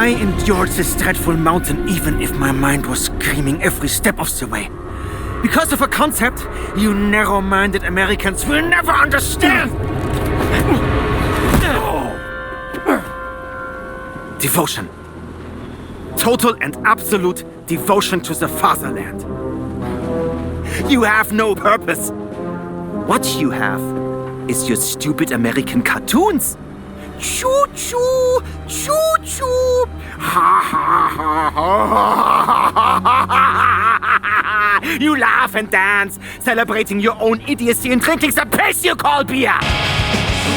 I endured this dreadful mountain even if my mind was screaming every step of the way. Because of a concept you narrow-minded Americans will never understand. Devotion. Total and absolute devotion to the fatherland. You have no purpose. What you have is your stupid American cartoons. Choo-choo, choo-choo. Ha ha ha ha. You laugh and dance, celebrating your own idiocy and drinking the piss you call beer.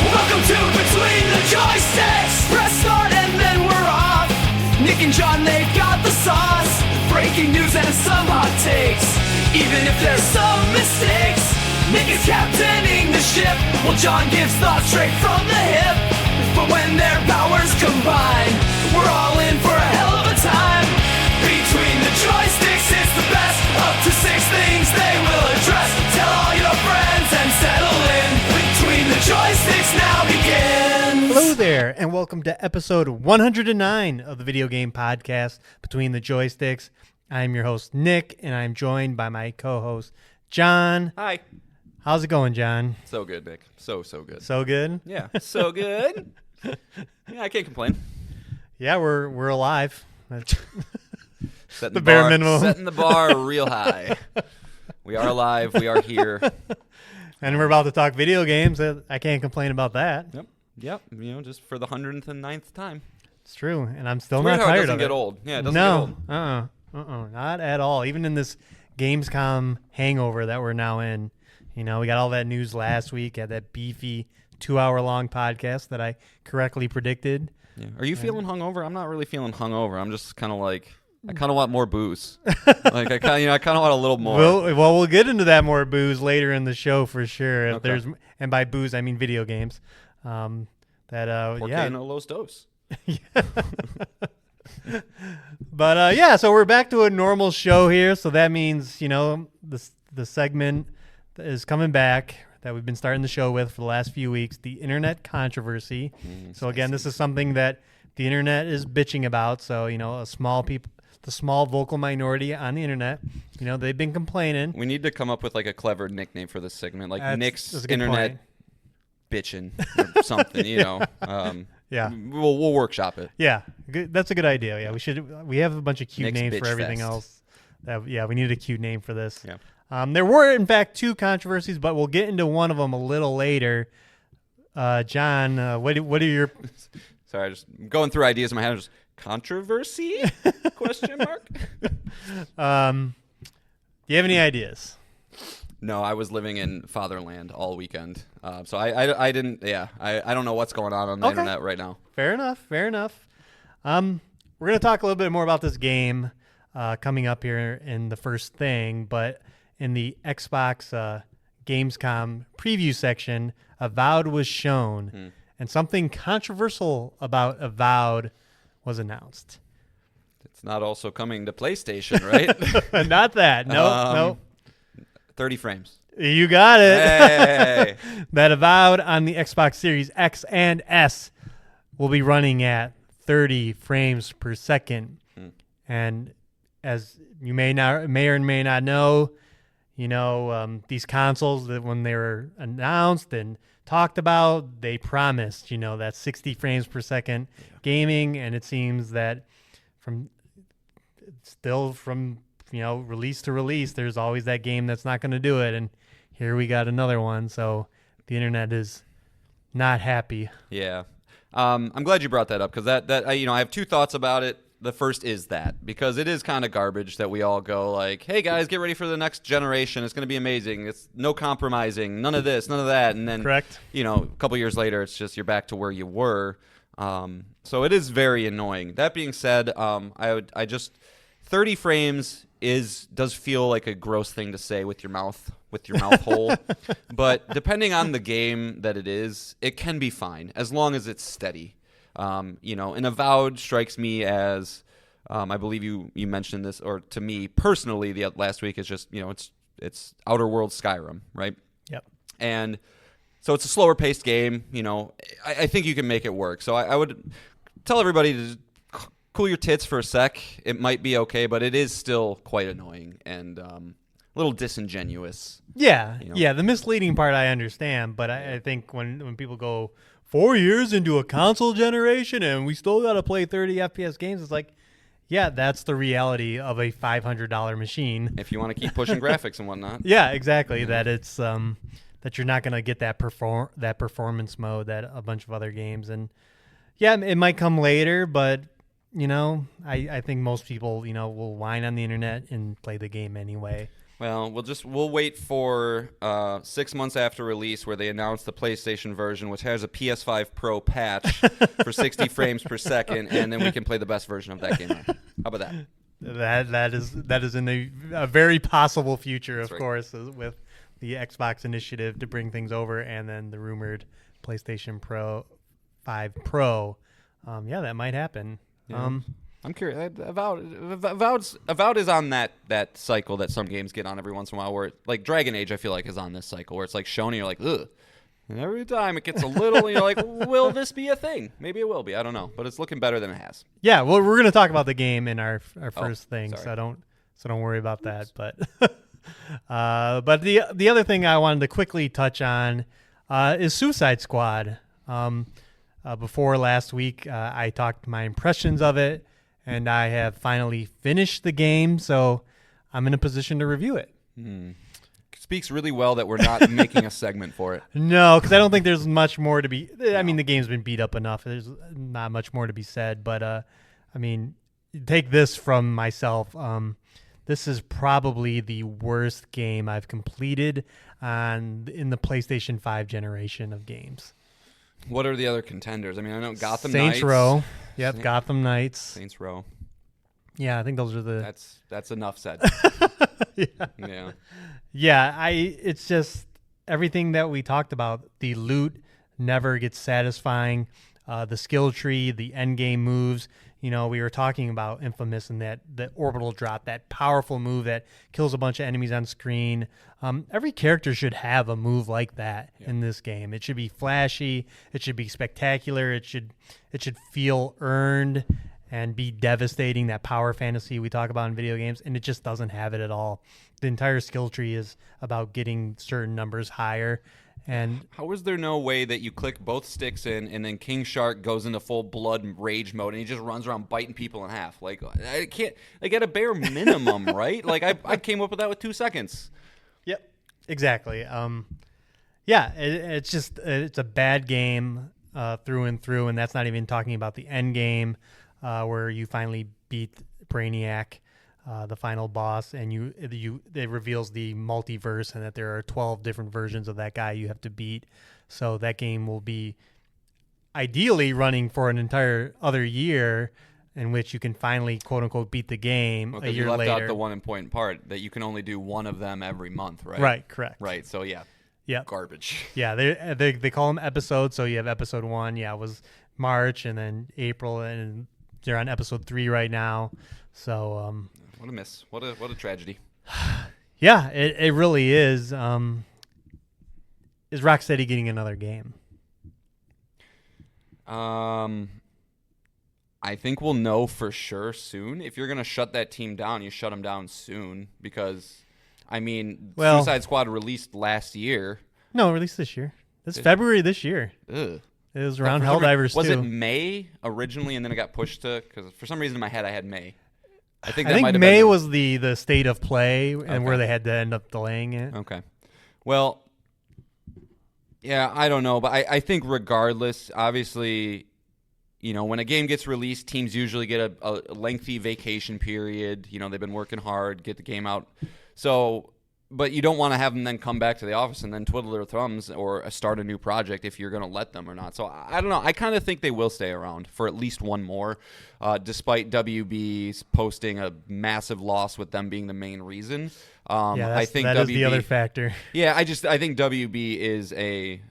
Welcome to Between the Joysticks. Press start and then we're off. Nick and John, they've got the sauce. Breaking news and some hot takes. Even if there's some mistakes, Nick is captaining the ship, while John gives thoughts straight from the hip. But when their powers combine, we're all in for a hell of a time. Between the Joysticks, it's the best. Up to 6 things they will address. Tell all your friends and settle in. Between the Joysticks now begins. Hello there, and welcome to episode 109 of the video game podcast, Between the Joysticks. I'm your host, Nick, and I'm joined by my co-host, John. Hi. How's it going, John? So good, Nick. So good. So good? Yeah, so good. Yeah, I can't complain. Yeah, we're alive. Setting the bare minimum. Setting the bar real high. We are alive. We are here. And we're about to talk video games. I can't complain about that. Yep. You know, just for the 109th time. It's true, and I'm still It's not weird how tired it doesn't of get it. old. Yeah, it doesn't get old. No, not at all. Even in this Gamescom hangover that we're now in, you know, we got all that news last week. Had that beefy 2-hour-long podcast that I correctly predicted. Yeah. Are you feeling hungover? I'm not really feeling hungover. I'm just kind of like, I kind of want more booze. Like I kind of want a little more. We'll get into that more booze later in the show for sure. If Okay. there's, and by booze I mean video games. Porque no los dos. But so we're back to a normal show here. So that means, you know, the segment is coming back that we've been starting the show with for the last few weeks, the internet controversy. So again, this is something that the internet is bitching about. So, you know, the small vocal minority on the internet, you know, they've been complaining. We need to come up with like a clever nickname for this segment, like Nick's that's a good internet point. bitching or something, you know. Yeah. We'll workshop it. Yeah, that's a good idea. Yeah, we have a bunch of cute Nick's names for Bitch everything Fest. else. We needed a cute name for this. Yeah. There were, in fact, 2 controversies, but we'll get into one of them a little later. John, what are your... Sorry, I just going through ideas in my head. Just controversy? Question mark? Do you have any ideas? No, I was living in fatherland all weekend, so I didn't. Yeah, I don't know what's going on the internet right now. Fair enough. We're gonna talk a little bit more about this game coming up here in the first thing, but in the Xbox Gamescom preview section, Avowed was shown, and something controversial about Avowed was announced. It's not also coming to PlayStation, right? Not that. No. 30 frames. You got it. Hey. That Avowed on the Xbox Series X and S will be running at 30 frames per second. And as you may or may not know, you know, these consoles, that when they were announced and talked about, they promised, you know, that 60 frames per second gaming, and it seems that from you know, release to release, there's always that game that's not going to do it, and here we got another one. So the internet is not happy. Yeah, I'm glad you brought that up, because that you know, I have 2 thoughts about it. The first is that, because it is kind of garbage that we all go like, hey guys, get ready for the next generation, it's going to be amazing, it's no compromising, none of this, none of that, and then Correct. You know, a couple years later it's just you're back to where you were. So it is very annoying. That being said, 30 frames does feel like a gross thing to say with your mouth whole, but depending on the game that it is, it can be fine as long as it's steady. You know, and Avowed strikes me as, I believe you mentioned this, or to me personally, the last week, is just, you know, it's Outer Worlds Skyrim, right? Yep. And so it's a slower paced game. You know, I think you can make it work. So I would tell everybody to cool your tits for a sec, it might be okay, but it is still quite annoying and a little disingenuous. Yeah, you know? yeah. The misleading part I understand, but I think when people go 4 years into a console generation and we still got to play 30 FPS games, it's like, yeah, that's the reality of a $500 machine. If you want to keep pushing graphics and whatnot. Yeah, exactly. Yeah. That it's that you're not going to get that performance mode that a bunch of other games. And yeah, it might come later, but I think most people will whine on the internet and play the game anyway. Well, we'll wait for 6 months after release where they announce the PlayStation version, which has a PS5 Pro patch for 60 frames per second, and then we can play the best version of that game. How about that? That is in a very possible future, of right. course, with the Xbox initiative to bring things over, and then the rumored PlayStation 5 Pro. Yeah, that might happen. Yeah. I'm curious. Avowed is on that cycle that some games get on every once in a while, where like Dragon Age, I feel like, is on this cycle where it's like shown and you're like, ugh. And every time it gets a little, you're like, will this be a thing? Maybe it will be. I don't know, but it's looking better than it has. Yeah, well, we're going to talk about the game in our first thing, sorry. so don't worry about that. But but the other thing I wanted to quickly touch on is Suicide Squad. Before last week, I talked my impressions of it. And I have finally finished the game, so I'm in a position to review it. Speaks really well that we're not making a segment for it. No, because I don't think there's much more to be... I mean, the game's been beat up enough. There's not much more to be said. But, I mean, take this from myself. This is probably the worst game I've completed in the PlayStation 5 generation of games. What are the other contenders? I mean, I know Gotham Saints Knights. Row. Yep, Gotham Knights. Saints Row. Yeah, I think those are the... That's enough said. Yeah. Yeah, it's just everything that we talked about. The loot never gets satisfying. The skill tree, the end game moves. We were talking about Infamous and the orbital drop, that powerful move that kills a bunch of enemies on screen. Every character should have a move like that in this game. It should be flashy. It should be spectacular. It should feel earned and be devastating, that power fantasy we talk about in video games, and it just doesn't have it at all. The entire skill tree is about getting certain numbers higher. And how is there no way that you click both sticks in and then King Shark goes into full blood and rage mode and he just runs around biting people in half? Like, I can't, like, at a bare minimum, right? Like, I came up with that with 2 seconds. Yep, exactly. Yeah, it's a bad game through and through, and that's not even talking about the end game where you finally beat Brainiac. The final boss, and it reveals the multiverse and that there are 12 different versions of that guy you have to beat. So that game will be ideally running for an entire other year in which you can finally, quote unquote, beat the game a year later. You left out the one important part that you can only do one of them every month, right? Right, correct. Right, so yeah. Garbage. Yeah, they call them episodes. So you have episode 1, it was March, and then April, and they're on episode 3 right now. So what a miss. What a tragedy. Yeah, it really is. Is Rocksteady getting another game? I think we'll know for sure soon. If you're going to shut that team down, you shut them down soon because, I mean, Suicide Squad released last year. No, released this year. It's February this year. Ugh. It was around Helldivers too. Was it May originally, and then it got pushed to? Because for some reason in my head I had May. I think May was the state of play and where they had to end up delaying it. Okay. Well, yeah, I don't know, but I think regardless, obviously, when a game gets released, teams usually get a lengthy vacation period. They've been working hard, get the game out. So, but you don't want to have them then come back to the office and then twiddle their thumbs or start a new project if you're going to let them or not. So I don't know. I kind of think they will stay around for at least one more, despite WB's posting a massive loss with them being the main reason. I think that is the other factor. Yeah, I think WB is a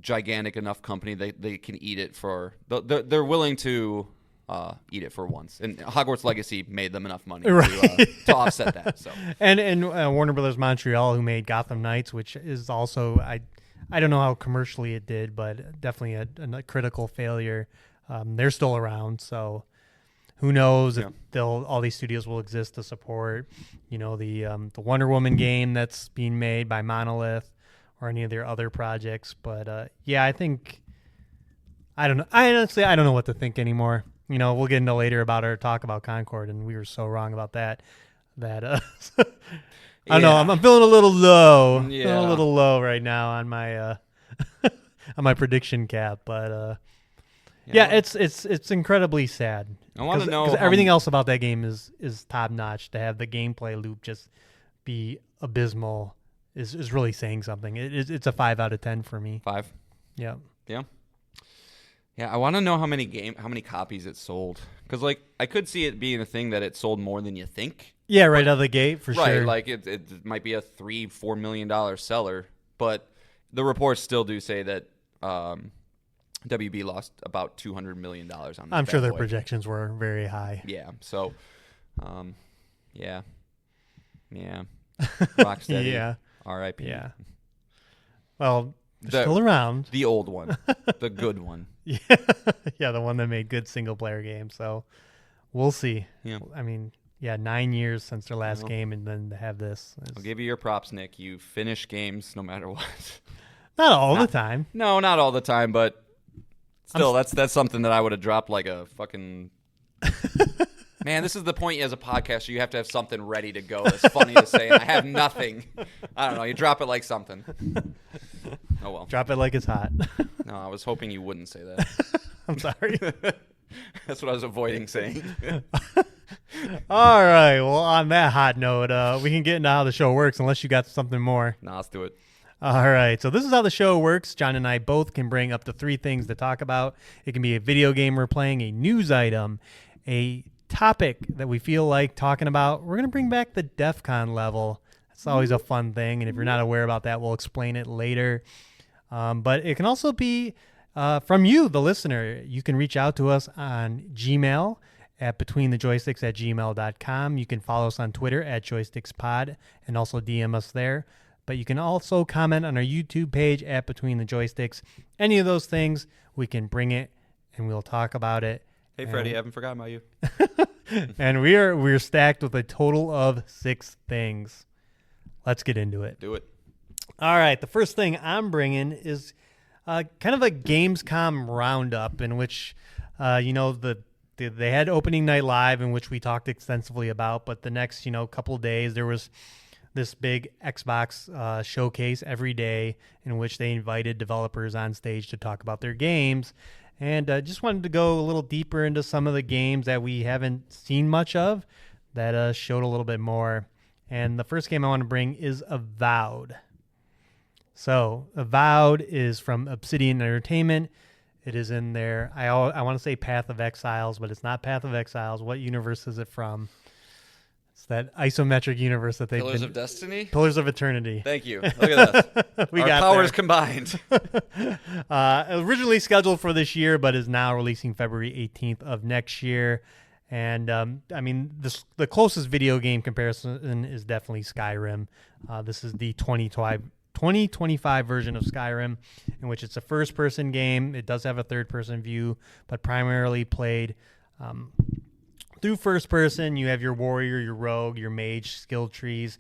gigantic enough company that they can eat it for. They're willing to eat it for once, and Hogwarts Legacy made them enough money to offset that. So and Warner Brothers Montreal, who made Gotham Knights, which is also I don't know how commercially it did, but definitely a critical failure. They're still around, so who knows if all these studios will exist to support, the Wonder Woman game that's being made by Monolith or any of their other projects. But I think I don't know. I don't know what to think anymore. We'll get into later about our talk about Concord, and we were so wrong about that. I don't know. I'm feeling a little low. Yeah. Feeling a little low right now on my on my prediction cap, but it's incredibly sad. I want to know because everything else about that game is top notch. To have the gameplay loop just be abysmal is really saying something. It's a 5 out of 10 for me. 5. Yeah. Yeah. Yeah, I want to know how many copies it sold, because I could see it being a thing that it sold more than you think. Yeah, right out of the gate for right, sure. Like it might be a $3-4 million seller, but the reports still do say that WB lost about $200 million on this. I'm sure their boy. projections were very high. Yeah. So, yeah. Rocksteady. Yeah. R.I.P. Yeah. Well, they're still around. The old one, the good one. Yeah, the one that made good single player games. So we'll see. Yeah. I mean, 9 years since their last game, and then to have this. I'll give you your props, Nick. You finish games no matter what. Not all the time. No, not all the time, but still, that's something that I would have dropped like a fucking. Man, this is the point as a podcaster. You have to have something ready to go. That's funny to say, and I have nothing. I don't know. You drop it like something. Oh, well. Drop it like it's hot. No, I was hoping you wouldn't say that. I'm sorry. That's what I was avoiding saying. All right. Well, on that hot note, we can get into how the show works unless you got something more. No, let's do it. All right. So this is how the show works. John and I both can bring up to 3 things to talk about. It can be a video game we're playing, a news item, a topic that we feel like talking about. We're going to bring back the Defcon level. It's always a fun thing, and if you're not aware about that, we'll explain it later. But it can also be from you, the listener. You can reach out to us on Gmail at betweenthejoysticks@gmail.com. You can follow us on Twitter at joystickspod and also DM us there. But you can also comment on our YouTube page at Between the Joysticks. Any of those things, we can bring it, and we'll talk about it. Hey, Freddie, I haven't forgotten about you. And we're stacked with a total of 6 things. Let's get into it. Do it. All right. The first thing I'm bringing is kind of a Gamescom roundup in which, they had opening night live in which we talked extensively about. But the next, couple of days, there was this big Xbox showcase every day in which they invited developers on stage to talk about their games. And just wanted to go a little deeper into some of the games that we haven't seen much of that showed a little bit more. And the first game I want to bring is Avowed. So Avowed is from Obsidian Entertainment. It is in there. I want to say Path of Exiles, but it's not Path of Exiles. What universe is it from? It's that isometric universe that they've Pillars of Destiny? Pillars of Eternity. Thank you. Look at that. We Our got powers there. combined. Originally scheduled for this year, but is now releasing February 18th of next year. And the closest video game comparison is definitely Skyrim. This is the 2025 version of Skyrim, in which it's a first-person game. It does have a third-person view, but primarily played through first person. You have your warrior, your rogue, your mage skill trees.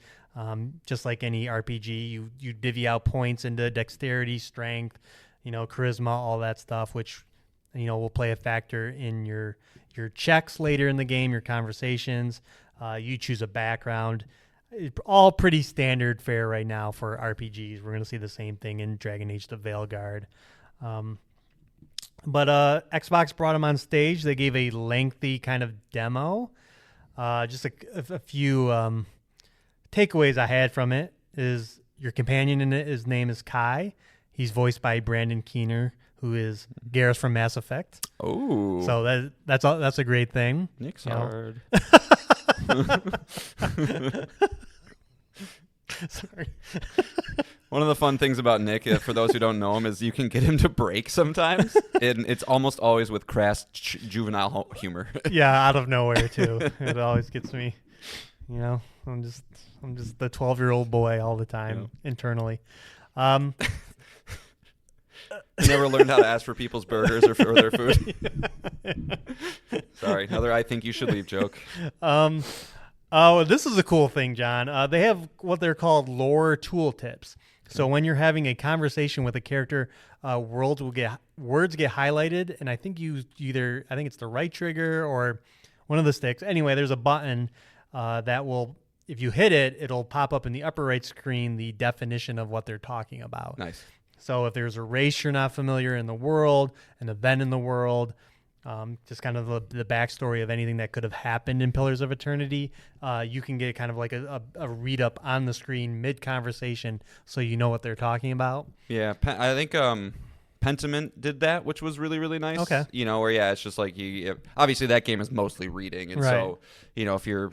Just like any RPG, you divvy out points into dexterity, strength, charisma, all that stuff, which will play a factor in your checks later in the game, your conversations. You choose a background. All pretty standard fare right now for RPGs. We're going to see the same thing in Dragon Age: The Veilguard. But Xbox brought them on stage. They gave a lengthy kind of demo. Just a few takeaways I had from it is your companion in it, his name is Kai. He's voiced by Brandon Keener, who is Garrus from Mass Effect. Oh. So that's a great thing. Nick's hard. Sorry. One of the fun things about Nick, for those who don't know him, is you can get him to break sometimes, and it's almost always with crass juvenile humor. Yeah, out of nowhere too. It always gets me. I'm just the 12-year-old boy all the time internally. He never learned how to ask for people's burgers or for their food. Sorry, another I think you should leave joke. Oh, this is a cool thing, John. They have what they're called lore tooltips. So when you're having a conversation with a character, words get highlighted, and I think I think it's the right trigger or one of the sticks. Anyway, there's a button that will, if you hit it, it'll pop up in the upper right screen the definition of what they're talking about. Nice. So if there's a race you're not familiar in the world, an event in the world, just kind of the backstory of anything that could have happened in Pillars of Eternity, you can get kind of like a read up on the screen mid-conversation so you know what they're talking about. Yeah, I think Pentiment did that, which was really, really nice. Okay. Where, it's just like obviously that game is mostly reading. And so, if you're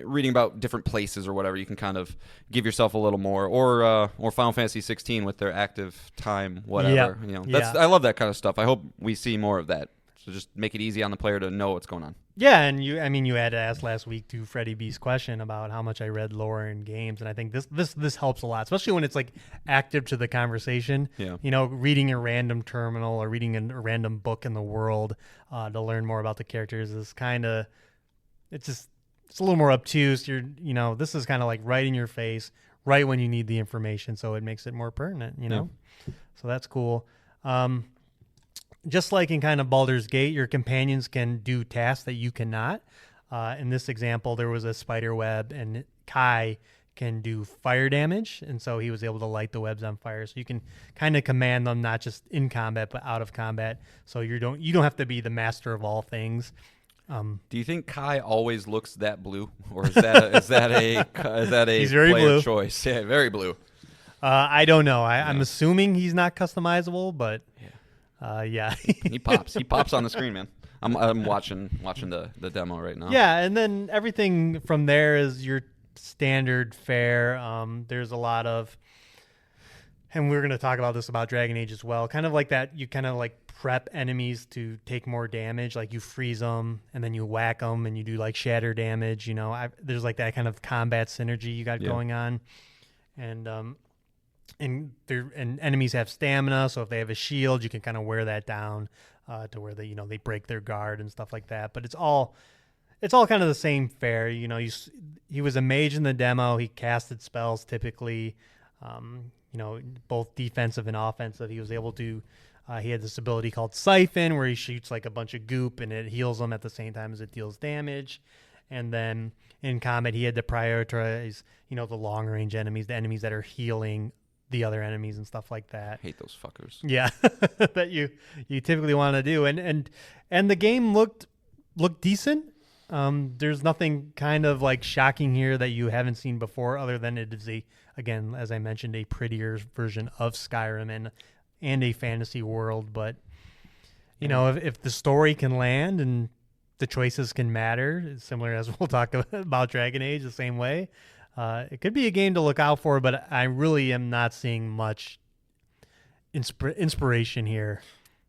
reading about different places or whatever, you can kind of give yourself a little more, or Final Fantasy 16 with their active time, whatever. I love that kind of stuff. I hope we see more of that. So just make it easy on the player to know what's going on. Yeah, and you had to ask last week to Freddie B's question about how much I read lore in games, and I think this helps a lot, especially when it's like active to the conversation. Yeah. Reading a random terminal or reading a random book in the world to learn more about the characters is kind of it's a little more obtuse. This is kind of like right in your face, right when you need the information, so it makes it more pertinent. So that's cool. Just like in kind of Baldur's Gate, your companions can do tasks that you cannot. In this example, there was a spider web, and Kai can do fire damage, and so he was able to light the webs on fire. So you can kind of command them not just in combat but out of combat. So you don't have to be the master of all things. Do you think Kai always looks that blue, or is that a He's very player blue. choice? Yeah, very blue. I don't know. I'm assuming he's not customizable, but. Yeah. He pops on the screen, man. I'm watching the demo right now. Yeah, and then everything from there is your standard fare. There's a lot of, and we're going to talk about this about Dragon Age as well, kind of like that. You kind of like prep enemies to take more damage, like you freeze them and then you whack them and you do like shatter damage. There's like that kind of combat synergy you got going on, and enemies have stamina, so if they have a shield, you can kind of wear that down to where they break their guard and stuff like that. But it's all kind of the same fare. He was a mage in the demo. He casted spells typically, both defensive and offensive. He was able to. He had this ability called Siphon, where he shoots like a bunch of goop and it heals them at the same time as it deals damage. And then in combat, he had to prioritize, the long range enemies, the enemies that are healing the other enemies and stuff like that. Hate those fuckers. Yeah, that you typically want to do, and the game looked decent. There's nothing kind of like shocking here that you haven't seen before, other than it is again, as I mentioned, a prettier version of Skyrim and a fantasy world. But if the story can land and the choices can matter, similar as we'll talk about Dragon Age the same way. It could be a game to look out for, but I really am not seeing much inspiration here.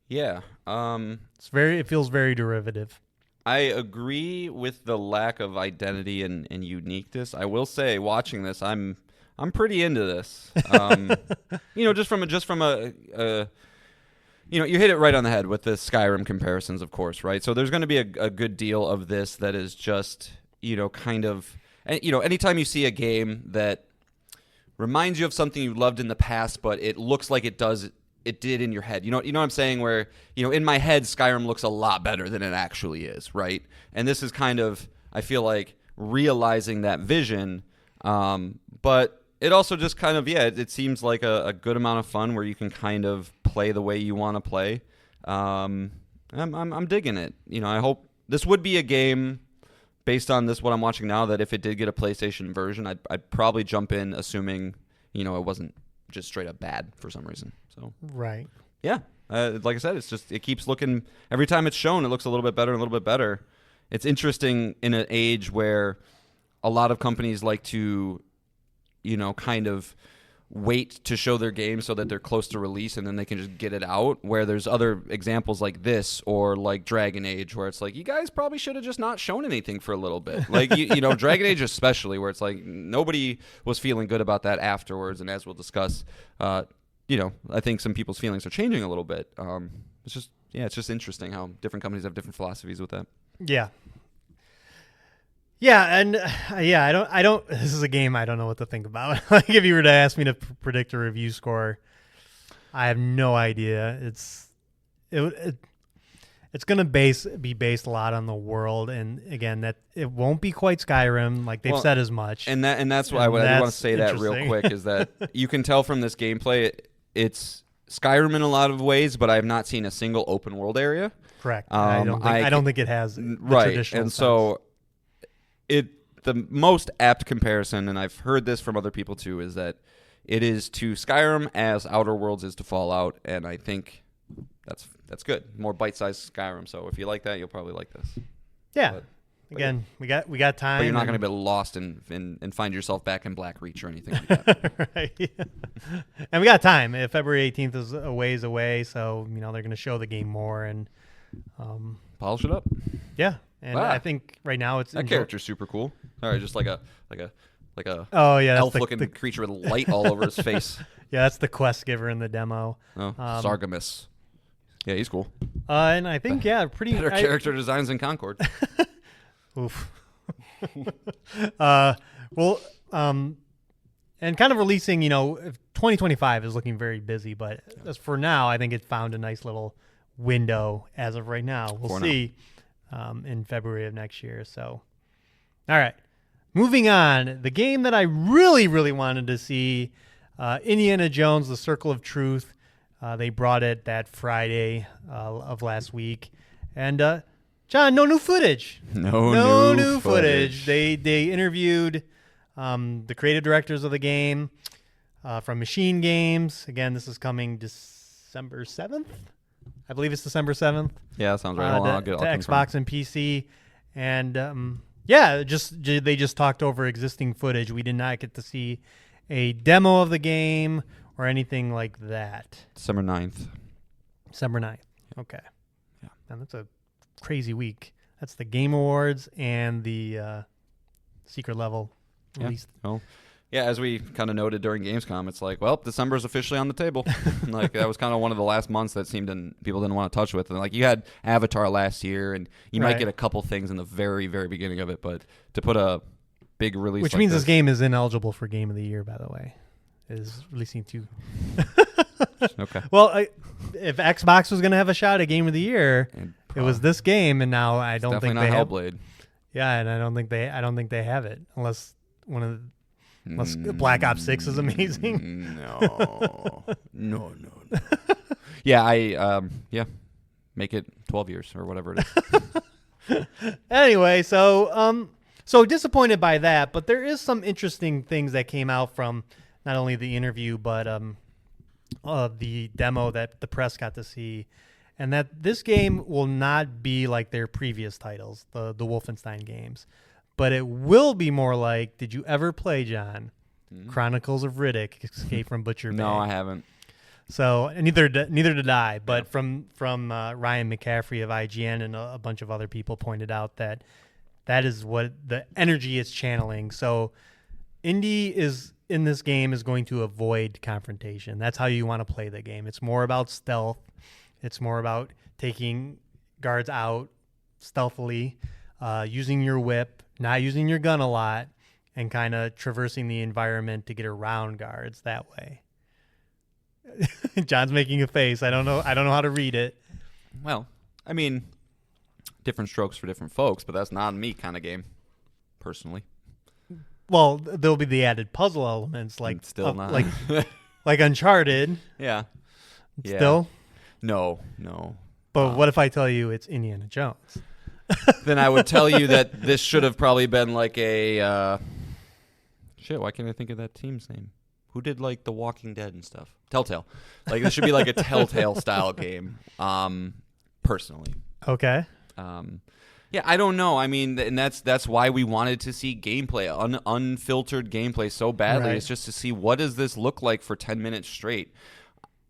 Yeah. It feels very derivative. I agree with the lack of identity and uniqueness. I will say, watching this, I'm pretty into this. Just from a you hit it right on the head with the Skyrim comparisons, of course, right? So there's going to be a good deal of this that is just, kind of. And, anytime you see a game that reminds you of something you loved in the past, but it looks like it did in your head. You know what I'm saying? Where, in my head, Skyrim looks a lot better than it actually is, right? And this is kind of, I feel like, realizing that vision. But it also just kind of, it seems like a good amount of fun where you can kind of play the way you want to play. I'm digging it. I hope this would be a game. Based on this, what I'm watching now, that if it did get a PlayStation version, I'd probably jump in, assuming it wasn't just straight up bad for some reason. So right, yeah, like I said, it keeps looking, every time it's shown, it looks a little bit better and a little bit better. It's interesting in an age where a lot of companies like to, kind of wait to show their game so that they're close to release and then they can just get it out, where there's other examples like this or like Dragon Age where it's like, you guys probably should have just not shown anything for a little bit. Like, Dragon Age especially, where it's like nobody was feeling good about that afterwards. And as we'll discuss, I think some people's feelings are changing a little bit. It's just interesting how different companies have different philosophies with that. Yeah. Yeah, and I don't. This is a game I don't know what to think about. Like, if you were to ask me to predict a review score, I have no idea. It's going to be based a lot on the world, and again, that it won't be quite Skyrim, like they've said as much. And that's why I want to say that real quick is that you can tell from this gameplay, it's Skyrim in a lot of ways, but I have not seen a single open world area. Correct. I don't think it has the traditional and sense. so the most apt comparison, and I've heard this from other people too, is that it is to Skyrim as Outer Worlds is to Fallout, and I think that's good. More bite-sized Skyrim. So if you like that, you'll probably like this. Yeah. But again, we got time. But you're not going to be lost and find yourself back in Blackreach or anything like that. Right. And we got time. February 18th is a ways away, so they're going to show the game more and polish it up. Yeah. And I think right now it's that character's super cool. All right, just like a elf-looking creature with light all over his face. Yeah, that's the quest giver in the demo. Oh, Sargamus. Yeah, he's cool. And I think pretty better character designs than Concord. Oof. And kind of releasing, 2025 is looking very busy, but as for now, I think it found a nice little window as of right now. We'll see in February of next year. So, all right. Moving on, the game that I really, really wanted to see, Indiana Jones, The Circle of Truth. They brought it that Friday of last week. And, John, no new footage. No new footage. They interviewed the creative directors of the game from Machine Games. Again, this is coming December 7th. I believe it's December 7th. Yeah, that sounds right. To Xbox and PC. And, they just talked over existing footage. We did not get to see a demo of the game or anything like that. December 9th. Okay. Yeah. And that's a crazy week. That's the Game Awards and the Secret Level released. Well, yeah, as we kind of noted during Gamescom, it's like, well, December is officially on the table. Like, that was kind of one of the last months that people didn't want to touch with. And like, you had Avatar last year, and you might get a couple things in the very, very beginning of it, but to put a big release, which means this game is ineligible for Game of the Year, by the way, is releasing too. Okay. Well, if Xbox was going to have a shot at Game of the Year, it was this game, and now I don't think they have. Hellblade. Yeah, and I don't think they have it unless Black Ops 6 is amazing. No. Yeah, make it 12 years or whatever it is. Anyway, so disappointed by that, but there is some interesting things that came out from not only the interview but the demo that the press got to see, and that this game will not be like their previous titles, the Wolfenstein games. But it will be more like, did you ever play, John, Chronicles of Riddick: Escape from Butcher Bay? No, I haven't. So neither did I. But from Ryan McCaffrey of IGN and a bunch of other people pointed out that is what the energy it's channeling. So Indy in this game is going to avoid confrontation. That's how you want to play the game. It's more about stealth. It's more about taking guards out stealthily, using your whip, not using your gun a lot, and kind of traversing the environment to get around guards that way. John's making a face. I don't know how to read it. Well, I mean, different strokes for different folks, but that's not me kind of game, personally. Well, there'll be the added puzzle elements, like still not like Uncharted. Yeah. Still? No. But what if I tell you it's Indiana Jones? Then I would tell you that this should have probably been like a why can't I think of that team's name? Who did like The Walking Dead and stuff? Telltale. Like, this should be like a Telltale style game. Personally. Okay. Yeah, I don't know. I mean, and that's why we wanted to see gameplay, unfiltered gameplay so badly. Right. It's just to see what does this look like for 10 minutes straight.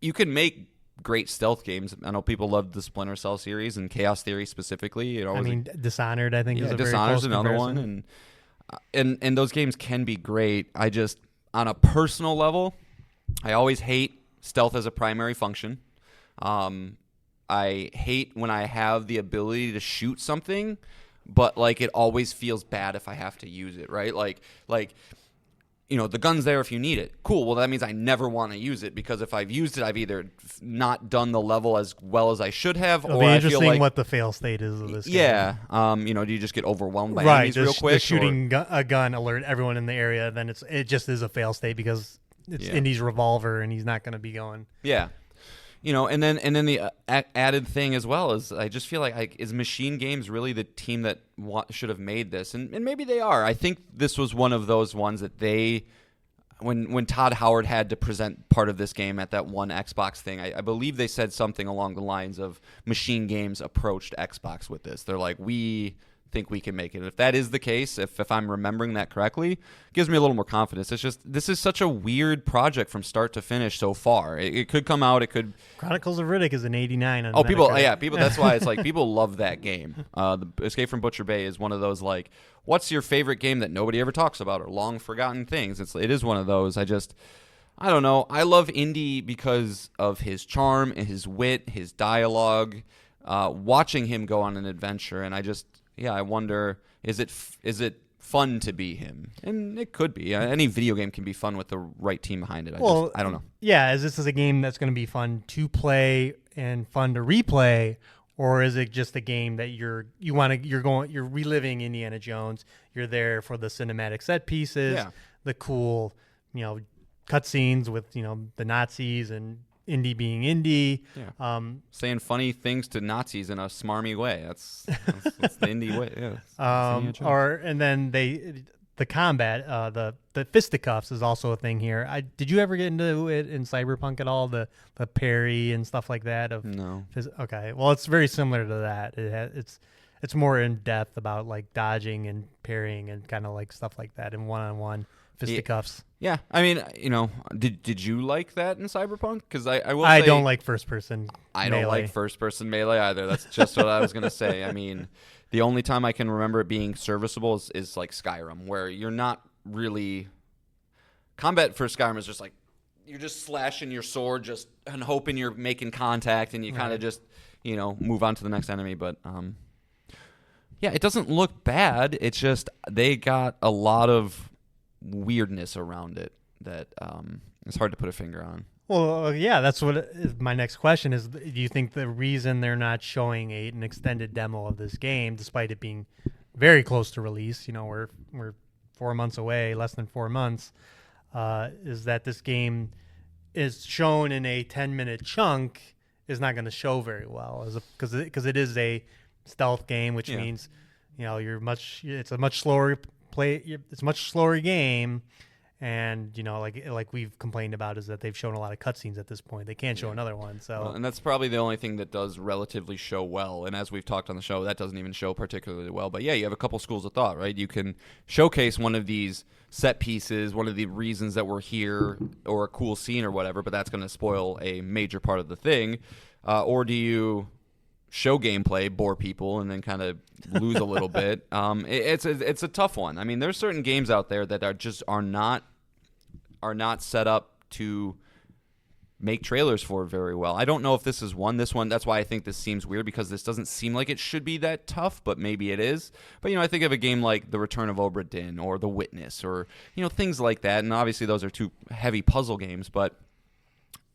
You can make great stealth games. I know people love the Splinter Cell series and Chaos Theory specifically. You know, Dishonored, I think, is a very Dishonored's close another comparison. one, and those games can be great. I just, on a personal level, I always hate stealth as a primary function. I hate when I have the ability to shoot something, but like it always feels bad if I have to use it, right? Like the gun's there if you need it. Cool. Well, that means I never want to use it because if I've used it, I've either not done the level as well as I should have, It'll or be I interesting feel like what the fail state is of this game. Yeah. Do you just get overwhelmed by Right, enemies real quick? The shooting a gun alert everyone in the area, then it just is a fail state because it's Indy's revolver and he's not going to be going. Yeah. And then the added thing as well is I just feel like is Machine Games really the team that should have made this? And maybe they are. I think this was one of those ones that when Todd Howard had to present part of this game at that one Xbox thing, I believe they said something along the lines of Machine Games approached Xbox with this. They're like, we think we can make it. If that is the case, if I'm remembering that correctly, it gives me a little more confidence. It's just this is such a weird project from start to finish so far. It could come out. It could. Chronicles of Riddick is an 89 on people. Metacritic. Yeah, people. That's why it's like people love that game. The Escape from Butcher Bay is one of those like, what's your favorite game that nobody ever talks about or long forgotten things? It is one of those. I don't know. I love Indy because of his charm and his wit, his dialogue. Watching him go on an adventure, and I wonder, is it fun to be him? And it could be. Any video game can be fun with the right team behind it. I don't know. Yeah, is this a game that's going to be fun to play and fun to replay, or is it just a game that you're reliving Indiana Jones? You're there for the cinematic set pieces, the cool, cutscenes with the Nazis and Indy being Indy, saying funny things to Nazis in a smarmy way. That's the Indy way. Yeah. And then the combat, the fisticuffs is also a thing here. Did you ever get into it in Cyberpunk at all? The parry and stuff like that. No. Okay. Well, it's very similar to that. It's more in depth about like dodging and parrying and kind of like stuff like that in one-on-one fisticuffs. Yeah, I mean, did you like that in Cyberpunk? Because I don't like first person. I don't like first person melee either. That's just what I was gonna say. I mean, the only time I can remember it being serviceable is like Skyrim, where you're not really combat for Skyrim is just like you're just slashing your sword and hoping you're making contact, and you kind of just move on to the next enemy. But it doesn't look bad. It's just they got a lot of weirdness around it that it's hard to put a finger on. Well, that's what my next question is. Do you think the reason they're not showing an extended demo of this game, despite it being very close to release, we're 4 months away, less than 4 months, is that this game is shown in a 10-minute chunk is not going to show very well, because it is a stealth game, which means it's a much slower it's a much slower game, and like we've complained about is that they've shown a lot of cutscenes at this point. They can't show another one, so and that's probably the only thing that does relatively show well. And as we've talked on the show, that doesn't even show particularly well. But you have a couple schools of thought, right? You can showcase one of these set pieces, one of the reasons that we're here, or a cool scene or whatever, but that's going to spoil a major part of the thing. Or do you show gameplay, bore people, and then kind of lose a little bit? It's a tough one. I mean, there's certain games out there that are not set up to make trailers for very well. I don't know if this is one. This one, that's why I think this seems weird, because this doesn't seem like it should be that tough, but maybe it is. But I think of a game like The Return of Obra Dinn or The Witness, or things like that. And obviously those are two heavy puzzle games, but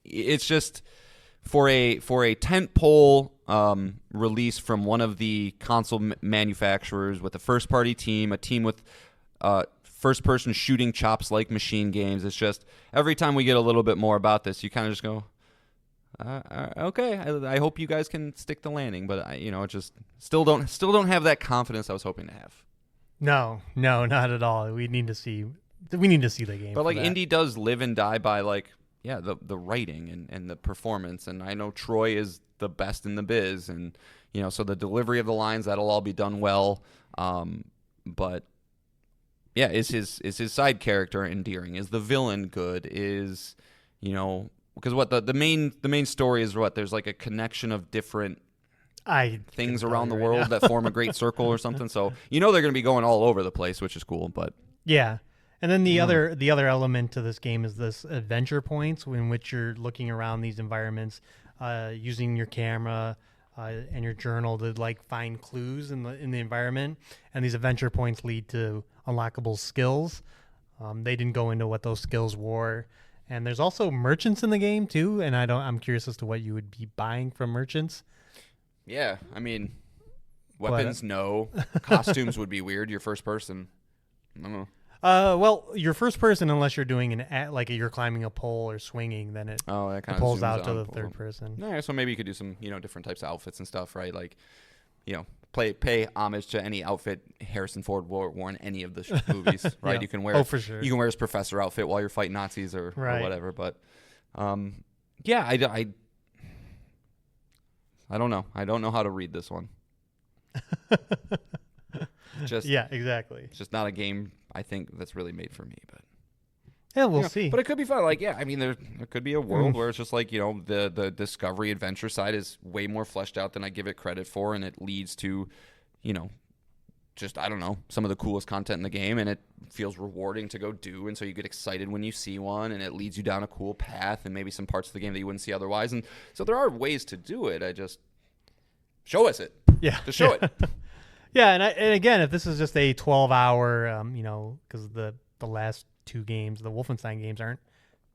it's just for a tentpole release from one of the console manufacturers with a first-party team, a team with first-person shooting chops like Machine Games. It's just every time we get a little bit more about this, you kind of just go, okay. I hope you guys can stick the landing, but it just still don't have that confidence I was hoping to have. No, not at all. We need to see the game. But like Indy does live and die by the writing and the performance, and I know Troy is the best in the biz, and so the delivery of the lines, that'll all be done well. But is his side character endearing? Is the villain good? Is because what the main story is what there's like a connection of different things around the world that form a great circle or something. So they're going to be going all over the place, which is cool. But yeah. And then the other element to this game is this adventure points, in which you're looking around these environments, using your camera and your journal to like find clues in the environment. And these adventure points lead to unlockable skills. They didn't go into what those skills were. And there's also merchants in the game too. And I'm curious as to what you would be buying from merchants. Yeah, I mean, weapons, no. Costumes would be weird. You're first person. I don't know. Well, you're first person unless you're doing like you're climbing a pole or swinging, then it pulls out to the third person. Yeah, so maybe you could do some, different types of outfits and stuff, right? Like, pay homage to any outfit Harrison Ford wore in any of the movies, right? Yeah. You can wear, for sure. You can wear his professor outfit while you're fighting Nazis or whatever. But, yeah, I don't know. I don't know how to read this one. Yeah, exactly. It's just not a game I think that's really made for me, but yeah, we'll see. But it could be fun. Like, yeah, I mean, there could be a world where it's just like, the discovery adventure side is way more fleshed out than I give it credit for, and it leads to, just, I don't know, some of the coolest content in the game, and it feels rewarding to go do, and so you get excited when you see one, and it leads you down a cool path, and maybe some parts of the game that you wouldn't see otherwise. And so there are ways to do it. I just show us it. Yeah, just show it. Yeah, and again, if this is just a 12-hour, because the last two games, the Wolfenstein games, aren't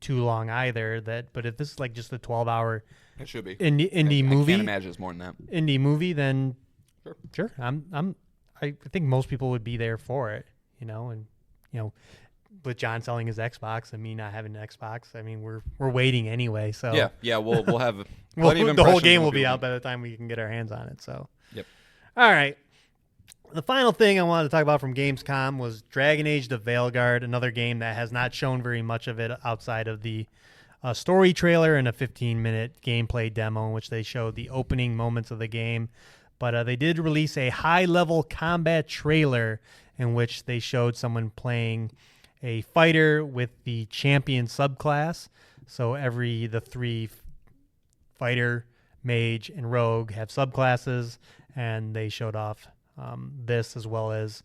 too long either. But if this is like just a 12-hour, it should be indie movie. I can't imagine it's more than that. Indie movie, then sure. I think most people would be there for it. And with John selling his Xbox and me not having an Xbox, I mean we're waiting anyway. So yeah, we'll have plenty of the whole game impressions will be out by the time we can get our hands on it. So yep. All right. The final thing I wanted to talk about from Gamescom was Dragon Age: The Veilguard, another game that has not shown very much of it outside of the story trailer and a 15-minute gameplay demo in which they showed the opening moments of the game. But they did release a high-level combat trailer in which they showed someone playing a fighter with the champion subclass. So the three fighter, mage, and rogue have subclasses, and they showed off this as well as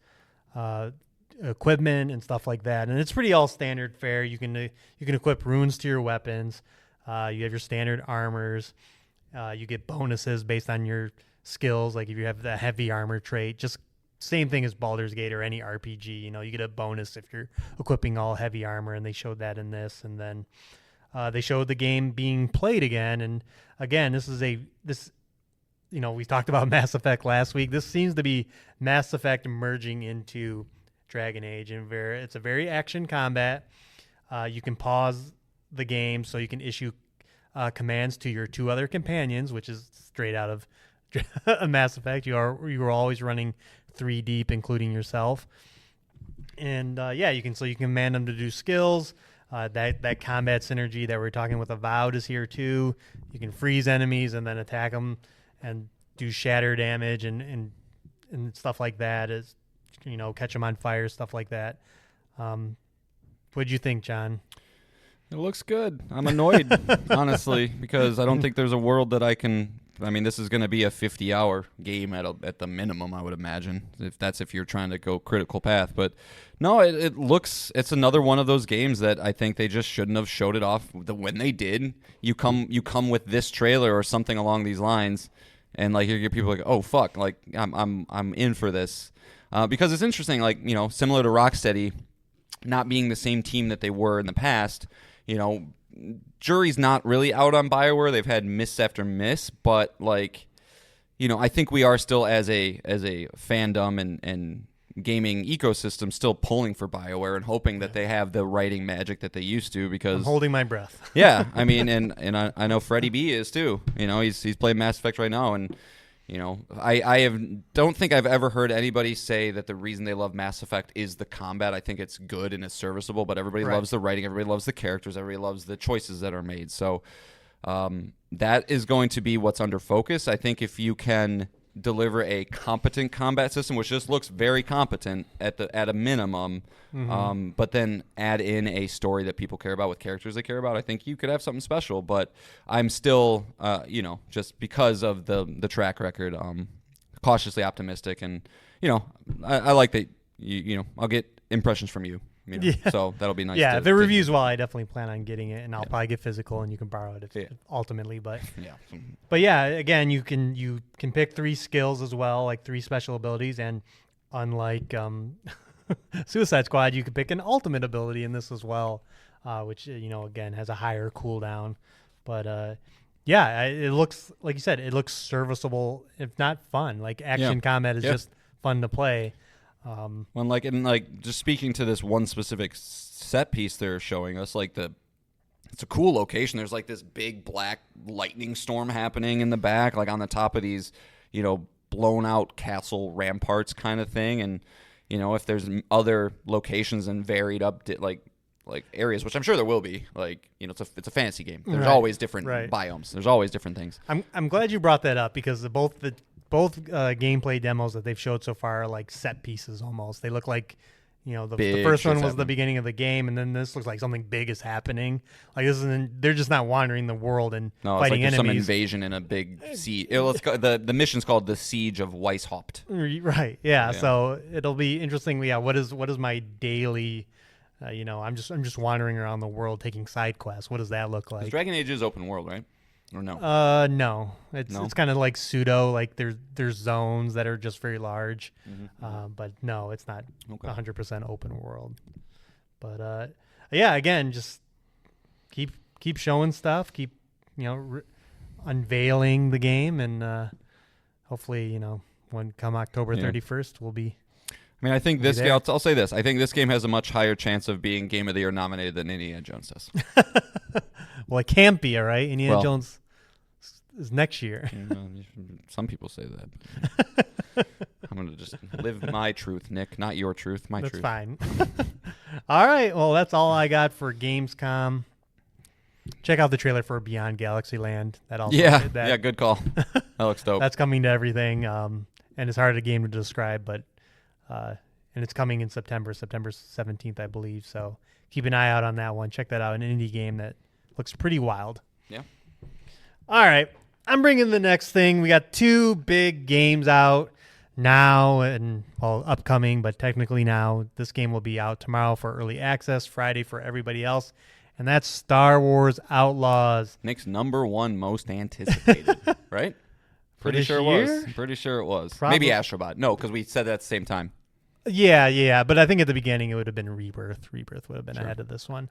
equipment and stuff like that, and it's pretty all standard fare. You can equip runes to your weapons. You have your standard armors. You get bonuses based on your skills. Like if you have the heavy armor trait, just same thing as Baldur's Gate or any RPG. You get a bonus if you're equipping all heavy armor, and they showed that in this. And then they showed the game being played again. And again, we talked about Mass Effect last week. This seems to be Mass Effect merging into Dragon Age, and it's a very action combat. You can pause the game so you can issue commands to your two other companions, which is straight out of Mass Effect. You were always running 3 deep, including yourself. And you can command them to do skills. That combat synergy that we're talking with Avowed is here too. You can freeze enemies and then attack them and do shatter damage and stuff like that. Is catch them on fire, stuff like that. What'd you think, John? It looks good. I'm annoyed, honestly, because I don't think there's a world that I can. I mean, this is going to be a 50-hour game at the minimum, I would imagine, if you're trying to go critical path. But no, it's another one of those games that I think they just shouldn't have showed it off. When they did, you come with this trailer or something along these lines, and like you get people like, oh fuck, like I'm in for this, because it's interesting, like similar to Rocksteady, not being the same team that they were in the past, jury's not really out on BioWare. They've had miss after miss, but I think we are still as a fandom and gaming ecosystem still pulling for BioWare and hoping that they have the writing magic that they used to. Because I'm holding my breath. Yeah, I mean, and I know Freddie B is too. He's playing Mass Effect right now, and I don't think I've ever heard anybody say that the reason they love Mass Effect is the combat. I think it's good and it's serviceable, but everybody loves the writing, everybody loves the characters, everybody loves the choices that are made. So that is going to be what's under focus. I think if you can deliver a competent combat system, which just looks very competent at a minimum, but then add in a story that people care about with characters they care about, I think you could have something special. But I'm still, just because of the track record, cautiously optimistic, and I like that. I'll get impressions from you You know? Yeah. So that'll be nice. Yeah, to, if it reviews well, I definitely plan on getting it, and I'll probably get physical, and you can borrow it if ultimately. But but yeah, again, you can pick 3 skills as well, like 3 special abilities, and unlike Suicide Squad, you can pick an ultimate ability in this as well, which again has a higher cooldown. But yeah, it looks like you said, it looks serviceable, if not fun. Like action combat is just fun to play. When just speaking to this one specific set piece they're showing us, it's a cool location. There's like this big black lightning storm happening in the back, like on the top of these, blown out castle ramparts kind of thing. And if there's other locations and varied up like areas, which I'm sure there will be, it's a fantasy game. There's always different biomes. There's always different things. I'm glad you brought that up, because both gameplay demos that they've showed so far are like set pieces almost. They look like, the first one was the beginning of the game, and then this looks like something big is happening. Like they're just not wandering the world and fighting enemies. Some invasion in a big siege. The mission's called the Siege of Weishaupt. Right. Yeah. So it'll be interesting. Yeah. What is my daily? I'm just wandering around the world taking side quests. What does that look like? Dragon Age is open world, right? Or no? No. It's kind of like pseudo. Like there's zones that are just very large, but no, it's not 100% open world. But yeah, again, just keep showing stuff, keep unveiling the game, and hopefully when come October 31st, we'll be. I mean, I think this game. I'll say this: I think this game has a much higher chance of being Game of the Year nominated than Indiana Jones does. Well, it can't be, all right? Indiana Jones is next year. Some people say that. I'm going to just live my truth, Nick, not your truth, my truth. That's fine. All right. Well, that's all I got for Gamescom. Check out the trailer for Beyond Galaxyland. That also yeah, good call. That looks dope. That's coming to everything, and it's hard a game to describe, but and it's coming in September 17th, I believe. So keep an eye out on that one. Check that out. An indie game that looks pretty wild. Yeah. All right. I'm bringing the next thing. We got 2 big games out now and upcoming, but technically now. This game will be out tomorrow for early access, Friday for everybody else, and that's Star Wars Outlaws. Nick's #1 most anticipated, right? Pretty sure it was. Probably. Maybe Astrobot. No, because we said that at the same time. Yeah. But I think at the beginning it would have been Rebirth. Rebirth would have been ahead of this one.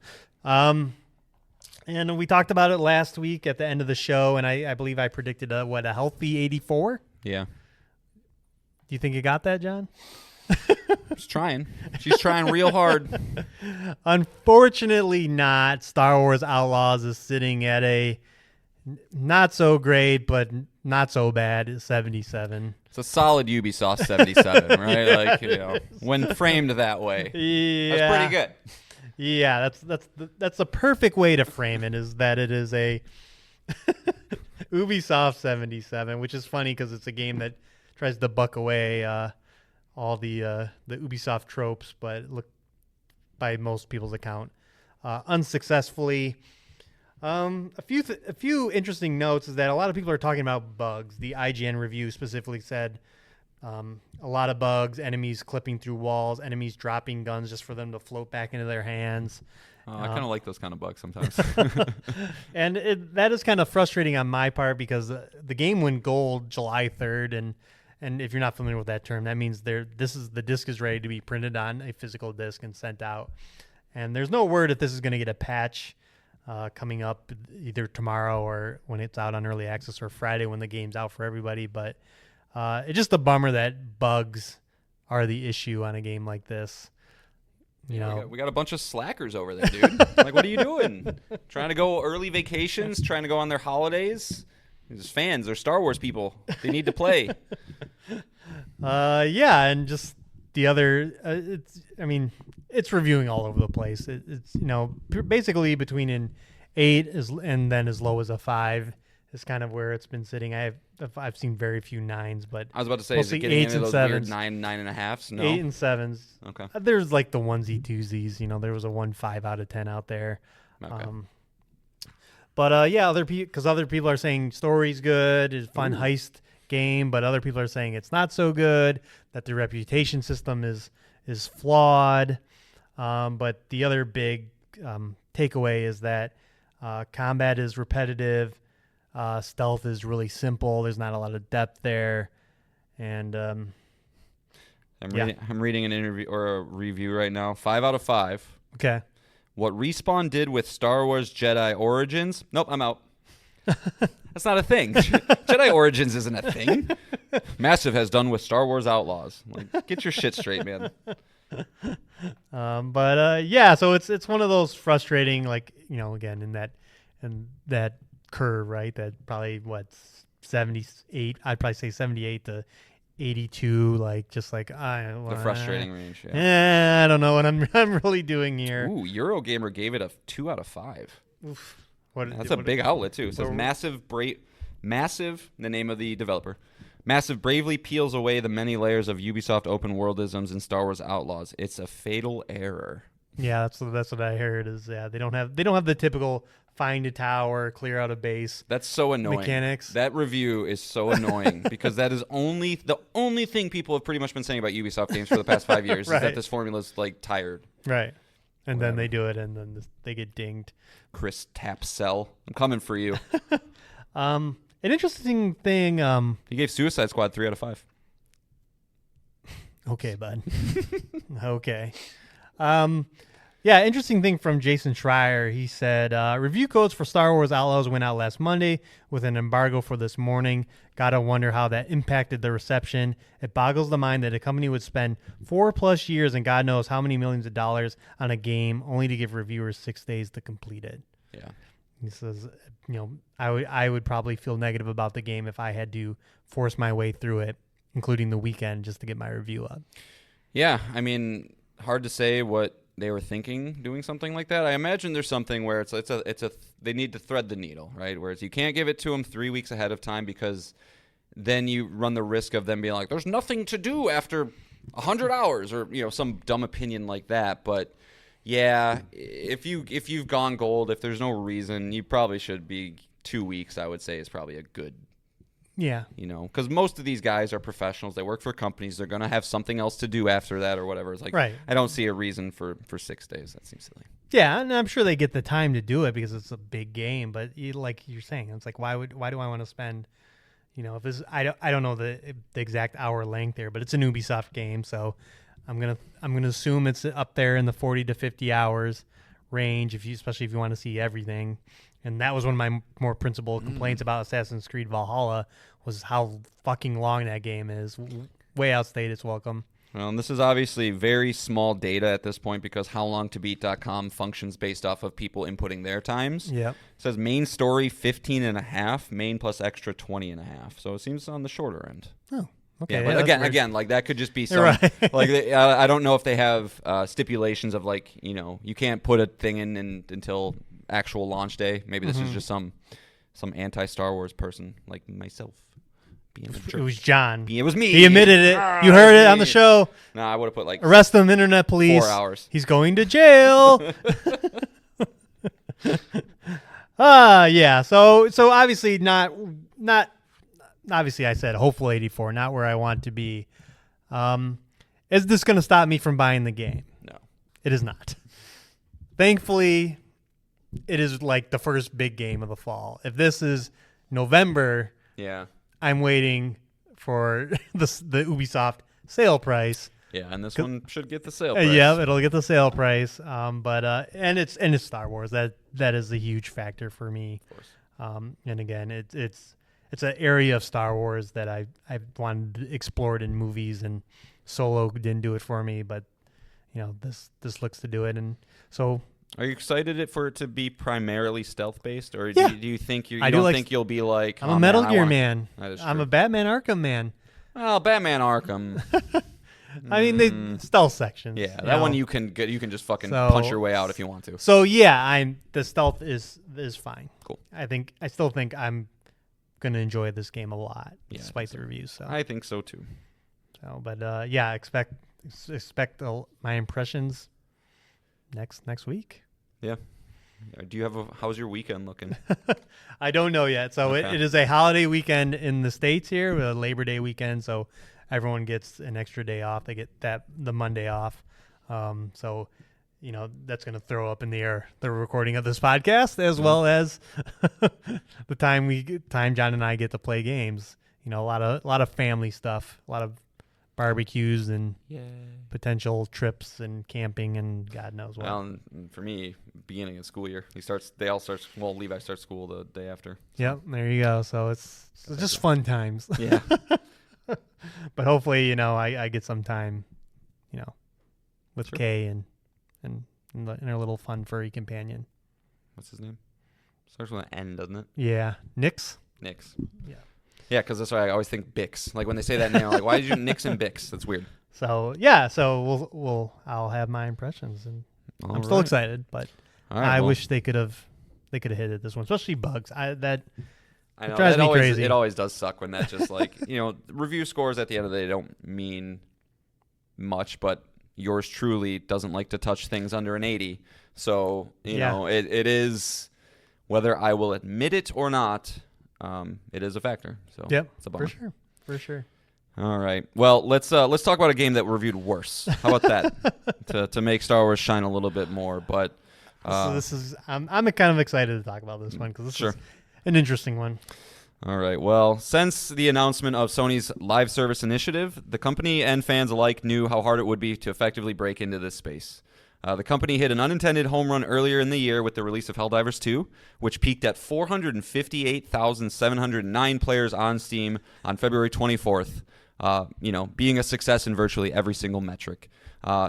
And we talked about it last week at the end of the show, and I believe I predicted a healthy 84? Yeah. Do you think you got that, John? She's trying. She's trying real hard. Unfortunately not. Star Wars Outlaws is sitting at a not so great, but not so bad 77. It's a solid Ubisoft 77, right? Like, when framed that way. Yeah. That's pretty good. Yeah, that's the perfect way to frame it, is that it is a Ubisoft 77, which is funny because it's a game that tries to buck away all the Ubisoft tropes, but look, by most people's account, unsuccessfully. A few interesting notes is that a lot of people are talking about bugs. The IGN review specifically said a lot of bugs, enemies clipping through walls, enemies dropping guns just for them to float back into their hands. I kind of like those kind of bugs sometimes. And that is kind of frustrating on my part, because the game went gold July 3rd, and if you're not familiar with that term, that means the disc is ready to be printed on a physical disc and sent out. And there's no word if this is going to get a patch coming up either tomorrow or when it's out on early access, or Friday when the game's out for everybody. But it's just a bummer that bugs are the issue on a game like this. We got a bunch of slackers over there, dude. Like, what are you doing? Trying to go early vacations? Trying to go on their holidays? These fans, they're Star Wars people. They need to play. Yeah, and just the other, it's reviewing all over the place. It's basically between an 8 and then as low as a 5 is kind of where it's been sitting. I've seen very few 9s, but I was about to say, is it getting into those weird 9.5s? No, 8 and 7s. Okay. There's like the onesie twosies. There was a 1.5 out of 10 out there. Okay. But other people are saying story's good, it's a fun heist game, but other people are saying it's not so good, that the reputation system is flawed. But the other big takeaway is that combat is repetitive. Stealth is really simple. There's not a lot of depth there. And I'm reading an interview or a review right now. 5 out of 5. Okay. What Respawn did with Star Wars Jedi Origins. Nope, I'm out. That's not a thing. Jedi Origins isn't a thing. Massive has done with Star Wars Outlaws. Like, get your shit straight, man. So it's one of those frustrating, like, again, in that curve, right? That probably 78. I'd probably say 78 to 82. Like, just like the frustrating range. Yeah. I don't know what I'm really doing here. Ooh, Eurogamer gave it a 2 out of 5. Oof. That's a big outlet too. It says Massive, the name of the developer. Massive bravely peels away the many layers of Ubisoft open worldisms in Star Wars Outlaws. It's a fatal error. Yeah, that's what I heard. Is they don't have the typical find a tower, clear out a base. That's so annoying. Mechanics. That review is so annoying because that is the only thing people have pretty much been saying about Ubisoft games for the past 5 years Right. is that this formula is like tired. Right. And Whatever. then they do it, and then they get dinged. Chris Tapsell, I'm coming for you. An interesting thing. He gave Suicide Squad 3 out of 5. Okay, bud. Okay. Interesting thing from Jason Schreier. He said, review codes for Star Wars Outlaws went out last Monday with an embargo for this morning. Gotta wonder how that impacted the reception. It boggles the mind that a company would spend 4+ years and God knows how many millions of dollars on a game only to give reviewers 6 days to complete it. Yeah. He says, I would probably feel negative about the game if I had to force my way through it, including the weekend, just to get my review up. Yeah, I mean, hard to say what they were thinking doing something like that. I imagine there's something where they need to thread the needle, right? Whereas you can't give it to them 3 weeks ahead of time because then you run the risk of them being like, there's nothing to do after 100 hours or some dumb opinion like that. But yeah, if you've gone gold, if there's no reason, you probably should be 2 weeks. I would say is probably a good. Yeah. Because most of these guys are professionals. They work for companies. They're going to have something else to do after that or whatever. It's like, right. I don't see a reason for 6 days. That seems silly. Yeah, and I'm sure they get the time to do it because it's a big game. But like you're saying, it's like, why do I want to spend, if this, I don't know the exact hour length there, but it's an Ubisoft game. So I'm going to assume it's up there in the 40 to 50 hours range, especially if you want to see everything. And that was one of my more principal complaints about Assassin's Creed Valhalla was how fucking long that game is. Way outstayed its welcome. Well, and this is obviously very small data at this point because howlongtobeat.com functions based off of people inputting their times. Yeah. It says main story 15.5, main plus extra 20.5. So it seems on the shorter end. Oh, okay. Yeah, but again, like that could just be some. Right. Like I don't know if they have stipulations of like you can't put a thing in until actual launch day. Maybe this is just some anti-Star Wars person like myself. It was John. It was me. He admitted it. You heard it on the show. No, I would have put like arrest them, internet police. 4 hours. He's going to jail. Yeah. So obviously not obviously I said hopeful 84, not where I want to be. Is this going to stop me from buying the game? No. It is not. Thankfully, it is like the first big game of the fall. If this is November, yeah, I'm waiting for the Ubisoft sale price. Yeah, and this one should get the sale price. Yeah, it'll get the sale price. But it's Star Wars. That is a huge factor for me. Of course. And again, it's an area of Star Wars that I've wanted explored in movies, and Solo didn't do it for me, but this looks to do it. And so, are you excited for it to be primarily stealth based, or yeah. do you think you don't don't like, think you'll be like I'm a Metal Gear man. That is I'm true. a Batman Arkham man. Well, Batman Arkham. I mean, the stealth sections. Yeah, that one you can just fucking So- punch your way out if you want to. So yeah, the stealth is fine. Cool. I still think I'm gonna enjoy this game a lot, Yeah, despite the reviews. So, I think so too. yeah, expect my impressions next week. Yeah. Do you have how's your weekend looking? I don't know yet. So Okay. it is a holiday weekend in the States here, a Labor Day weekend. So everyone gets an extra day off. They get the Monday off. So that's going to throw up in the air the recording of this podcast, as well as the time John and I get to play games. A lot of family stuff, a lot of barbecues and potential trips and camping and God knows what. Well, and for me, beginning of school year, Levi starts school the day after. So. Yep, there you go. So it's just fun times. Yeah. But hopefully, I get some time, with Kay and our little fun furry companion. What's his name? Starts with an N, doesn't it? Yeah, Nix. Yeah. Yeah, because that's why I always think Bix. Like when they say that name, I'm like, why did you Nix and Bix? That's weird. So yeah, I'll have my impressions, and I'm still excited, but I wish they could have hit it this one, especially Bugs. I know it drives me crazy. It always does suck when that just like review scores at the end of the day don't mean much, but yours truly doesn't like to touch things under an 80. So it is, whether I will admit it or not. It is a factor. So yep, it's a bummer. For sure. All right. Well, let's talk about a game that reviewed worse. How about that? to make Star Wars shine a little bit more. But so this is I'm kind of excited to talk about this one because this is an interesting one. All right. Well, since the announcement of Sony's live service initiative, the company and fans alike knew how hard it would be to effectively break into this space. The company hit an unintended home run earlier in the year with the release of Helldivers 2, which peaked at 458,709 players on Steam on February 24th, being a success in virtually every single metric.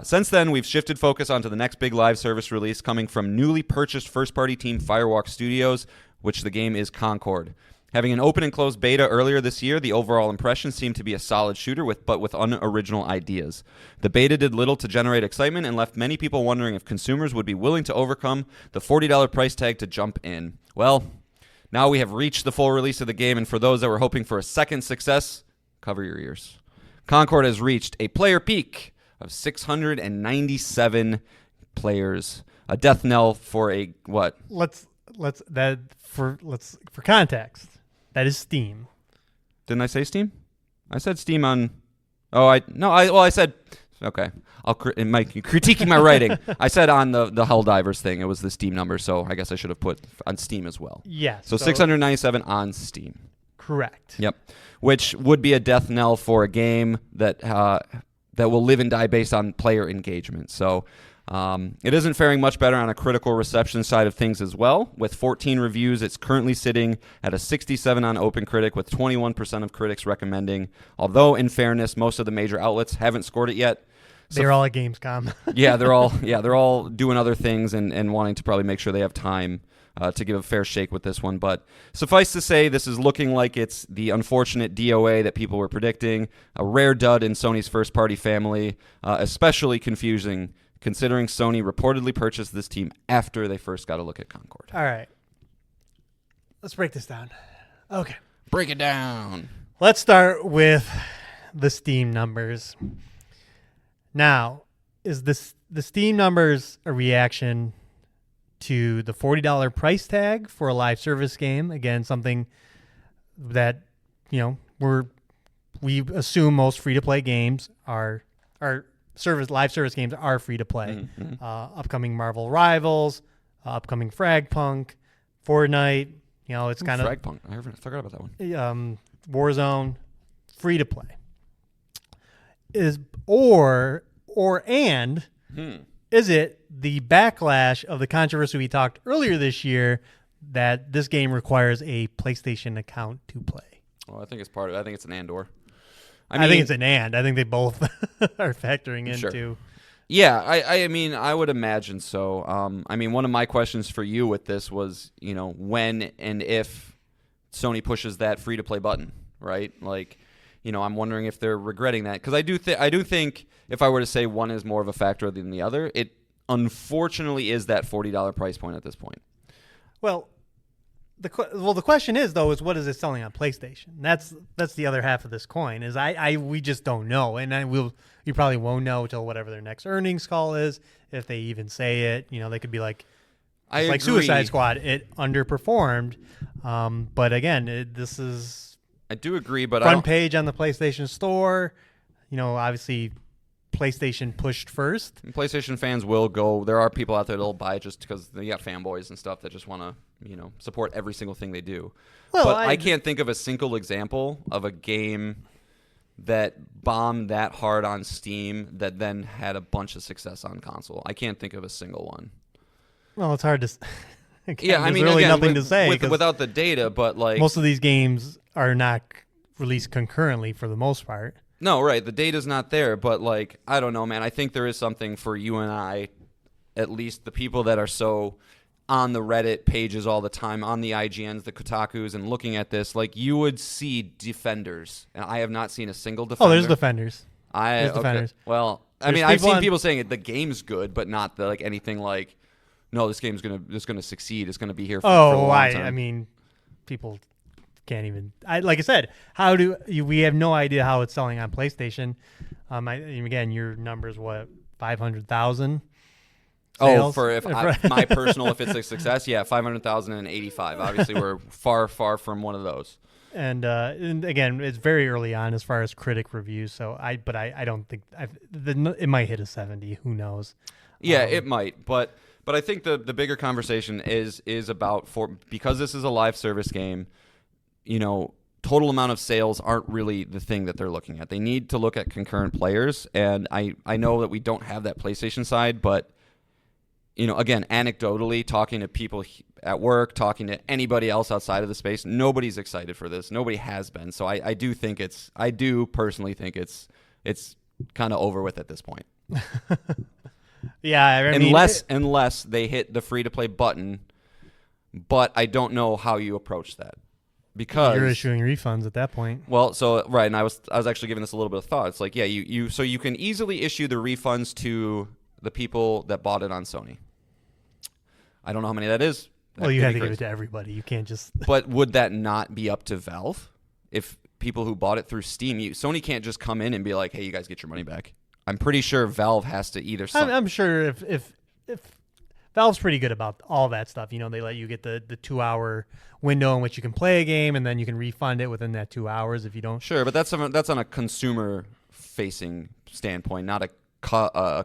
Since then, we've shifted focus onto the next big live service release coming from newly purchased first-party team Firewalk Studios, which the game is Concord. Having an open and closed beta earlier this year, the overall impression seemed to be a solid shooter but with unoriginal ideas. The beta did little to generate excitement and left many people wondering if consumers would be willing to overcome the $40 price tag to jump in. Well, now we have reached the full release of the game, and for those that were hoping for a second success, cover your ears. Concord has reached a player peak of 697 players. A death knell for a what? For context. That is Steam. Didn't I say Steam? I said Steam on. I said. Okay, critiquing my writing. I said on the Helldivers thing, it was the Steam number, so I guess I should have put on Steam as well. Yes. So 697 on Steam. Correct. Yep. Which would be a death knell for a game that will live and die based on player engagement. So. It isn't faring much better on a critical reception side of things as well. With 14 reviews, it's currently sitting at a 67 on OpenCritic, with 21% of critics recommending. Although, in fairness, most of the major outlets haven't scored it yet. So they're all at Gamescom. they're all doing other things and wanting to probably make sure they have time to give a fair shake with this one. But suffice to say, this is looking like it's the unfortunate DOA that people were predicting, a rare dud in Sony's first-party family, especially confusing considering Sony reportedly purchased this team after they first got a look at Concord. All right. Let's break this down. Okay. Break it down. Let's start with the Steam numbers. Now, is the Steam numbers a reaction to the $40 price tag for a live service game? Again, something that, we assume most free-to-play games are live service games are free to play. Mm-hmm. Upcoming Marvel Rivals, upcoming Fragpunk, Fortnite. It's kind of Fragpunk. I forgot about that one. Warzone, free to play. Is it the backlash of the controversy we talked earlier this year that this game requires a PlayStation account to play? Well, I think it's part of it. I think it's an and/or. I think it's an and. I think they both are factoring into. Sure. Yeah, I would imagine so. One of my questions for you with this was, when and if Sony pushes that free-to-play button, right? Like, I'm wondering if they're regretting that. Because I do think if I were to say one is more of a factor than the other, it unfortunately is that $40 price point at this point. Well, the question is what is it selling on PlayStation? That's the other half of this coin. Is we just don't know, and you probably won't know until whatever their next earnings call is, if they even say it. They could be like Suicide Squad, it underperformed. But again, this is I do agree, but front page on the PlayStation Store. Obviously PlayStation pushed first. And PlayStation fans will go. There are people out there that'll buy it just because they got fanboys and stuff that just want to, support every single thing they do. Well, but I can't think of a single example of a game that bombed that hard on Steam that then had a bunch of success on console. I can't think of a single one. Well, it's hard to. Yeah, I mean, really again, nothing to say without the data, but like most of these games are not released concurrently for the most part. No, right. The data's not there, but like I don't know, man. I think there is something for you and I, at least the people that are so on the Reddit pages all the time, on the IGNs, the Kotakus, and looking at this. Like you would see defenders, and I have not seen a single defender. Oh, there's defenders. There's defenders. Well, I mean, I've seen people saying the game's good, but not like anything like, no, this game's gonna succeed. It's gonna be here for a long time. I mean, people can't even. Like I said, we have no idea how it's selling on PlayStation. Again, your number's what, 500,000. Oh, my personal, if it's a success, yeah, 500,085. Obviously, we're far from one of those. And again, it's very early on as far as critic reviews. So I don't think it might hit a 70. Who knows? Yeah, it might, but I think the bigger conversation is about because this is a live service game. Total amount of sales aren't really the thing that they're looking at. They need to look at concurrent players, and I know that we don't have that PlayStation side, but again, anecdotally, talking to people at work, talking to anybody else outside of the space, nobody's excited for this. Nobody has been. So I do personally think it's kind of over with at this point. Yeah, I mean, unless they hit the free-to-play button, but I don't know how you approach that. Because you're issuing refunds at that point. Well, so right, and I was actually giving this a little bit of thought. It's like, yeah, you can easily issue the refunds to the people that bought it on Sony. I don't know how many that is. Well, you have to give it to everybody. You can't just. But would that not be up to Valve? If people who bought it through Steam, Sony can't just come in and be like, "Hey, you guys get your money back." I'm pretty sure Valve has to either. I'm sure if Valve's pretty good about all that stuff. They let you get the 2-hour window in which you can play a game, and then you can refund it within that 2 hours if you don't. Sure, but that's on a consumer-facing standpoint, not a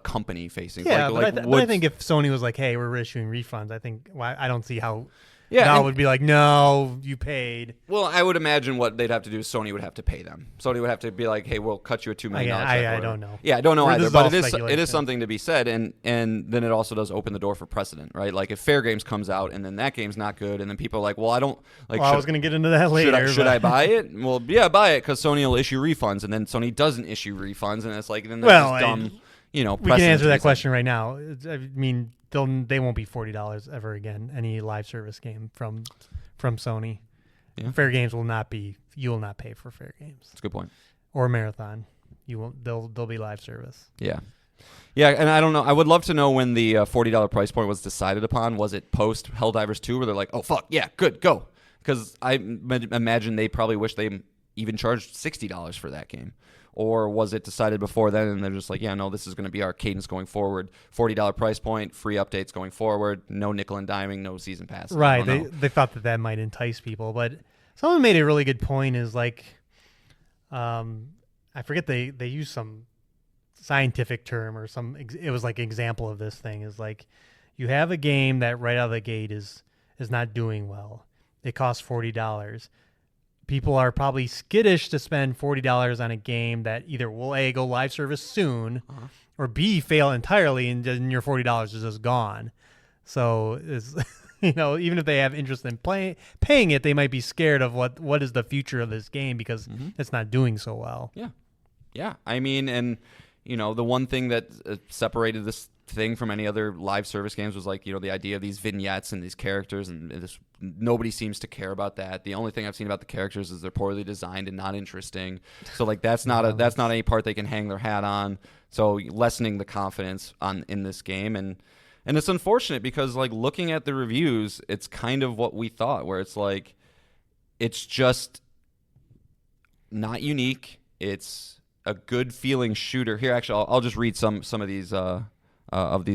company-facing. Yeah, but I think if Sony was like, "Hey, we're issuing refunds," I don't see how. Yeah, Valve would be like, "No, you paid." Well, I would imagine what they'd have to do is Sony would have to pay them. Sony would have to be like, "Hey, we'll cut you a $2 million check." I don't know. Yeah, I don't know either, but it is something to be said, and then it also does open the door for precedent, right? Like if Fair Games comes out and then that game's not good, and then people are like, "Well, I don't like." Well, I was going to get into that later. Should I buy it? Well, yeah, buy it because Sony will issue refunds, and then Sony doesn't issue refunds, and it's like then that's just dumb. We can answer that question right now. I mean, they won't be $40 ever again. Any live service game from Sony. Yeah. Fair Games will not be. You will not pay for Fair Games. That's a good point. Or Marathon, you won't. They'll be live service. Yeah, and I don't know. I would love to know when the $40 price point was decided upon. Was it post Helldivers 2 where they're like, "Oh fuck yeah, good, go"? Because I imagine they probably wish they even charged $60 for that game. Or was it decided before then and they're just like, yeah, no, this is going to be our cadence going forward. $40 price point, free updates going forward, no nickel and diming, no season pass. Right. They thought that might entice people. But someone made a really good point is like, I forget they used some scientific term or it was like example of this thing is like you have a game that right out of the gate is not doing well. It costs $40. People are probably skittish to spend $40 on a game that either will A, go live service soon, or B, fail entirely and then your $40 is just gone. So, even if they have interest in paying it, they might be scared of what is the future of this game because it's not doing so well. Yeah. I mean, and, the one thing that separated this thing from any other live service games was like, the idea of these vignettes and these characters, and nobody seems to care about that. The only thing I've seen about the characters is they're poorly designed and not interesting. So like that's not any part they can hang their hat on. So lessening the confidence in this game, and it's unfortunate because like looking at the reviews, it's kind of what we thought, where it's like it's just not unique. It's a good feeling shooter. Here, actually, I'll just read some of these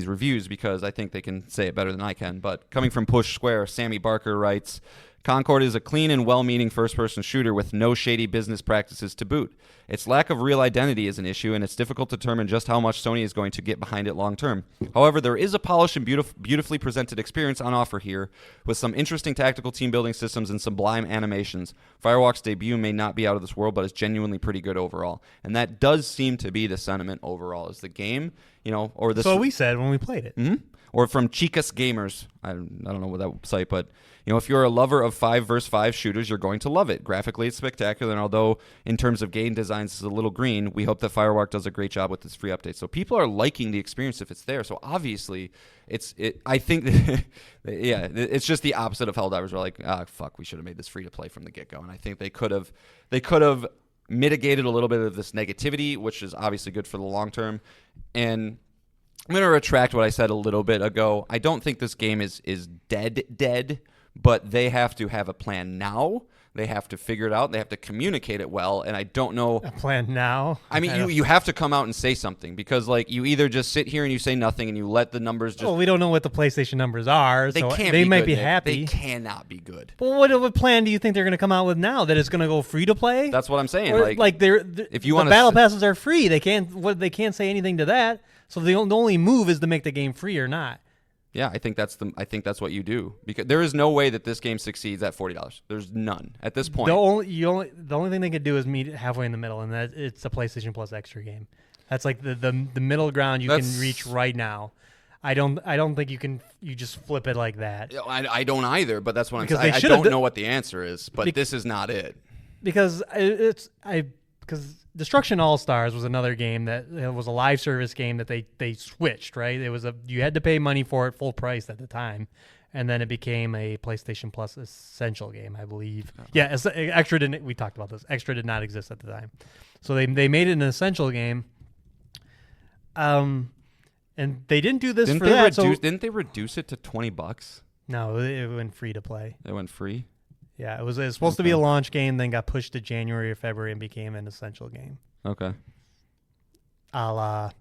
reviews because I think they can say it better than I can. But coming from Push Square, Sammy Barker writes, Concord is a clean and well-meaning first-person shooter with no shady business practices to boot. Its lack of real identity is an issue, and it's difficult to determine just how much Sony is going to get behind it long-term. However, there is a polished and beautifully presented experience on offer here, with some interesting tactical team-building systems and sublime animations. Firewalk's debut may not be out of this world, but it's genuinely pretty good overall. And that does seem to be the sentiment overall, is the game, or this... So we said when we played it. Mm-hmm. Or from Chicas Gamers. I don't know what that site, but if you're a lover of 5 versus 5 shooters, you're going to love it. Graphically, it's spectacular, and although in terms of game designs it's a little green, we hope that Firewalk does a great job with this free update. So people are liking the experience if it's there. So obviously, I think, it's just the opposite of Helldivers. We're like, fuck, we should have made this free to play from the get go. And I think they could have mitigated a little bit of this negativity, which is obviously good for the long term. And I'm going to retract what I said a little bit ago. I don't think this game is dead, but they have to have a plan now. They have to figure it out. They have to communicate it well, and I don't know. A plan now? I mean, you have to come out and say something, because you either just sit here and you say nothing and you let the numbers just... Well, we don't know what the PlayStation numbers are, they so can't they be might good, be Nick. happy. They cannot be good. Well, what plan do you think they're going to come out with now? That it's going to go free to play? That's what I'm saying. Or, if you want, the battle passes are free. They can't say anything to that. So the only move is to make the game free or not. Yeah, I think that's what you do, because there is no way that this game succeeds at $40. There's none at this point. The only thing they could do is meet halfway in the middle, and that it's a PlayStation Plus extra game. That's like the middle ground you can reach right now. I don't think you just flip it like that. I don't either, but that's what I'm saying. I don't know what the answer is, but this is not it. Because Destruction All-Stars was another game that it was a live service game that they switched, right? You had to pay money for it full price at the time, and then it became a PlayStation Plus essential game, I believe. Oh. Yeah, extra didn't. We talked about this. Extra did not exist at the time, so they made it an essential game. And they didn't do this didn't they reduce it to $20? No, it went free to play. It went free. Yeah, it was supposed to be a launch game, then got pushed to January or February and became an essential game. Okay. A la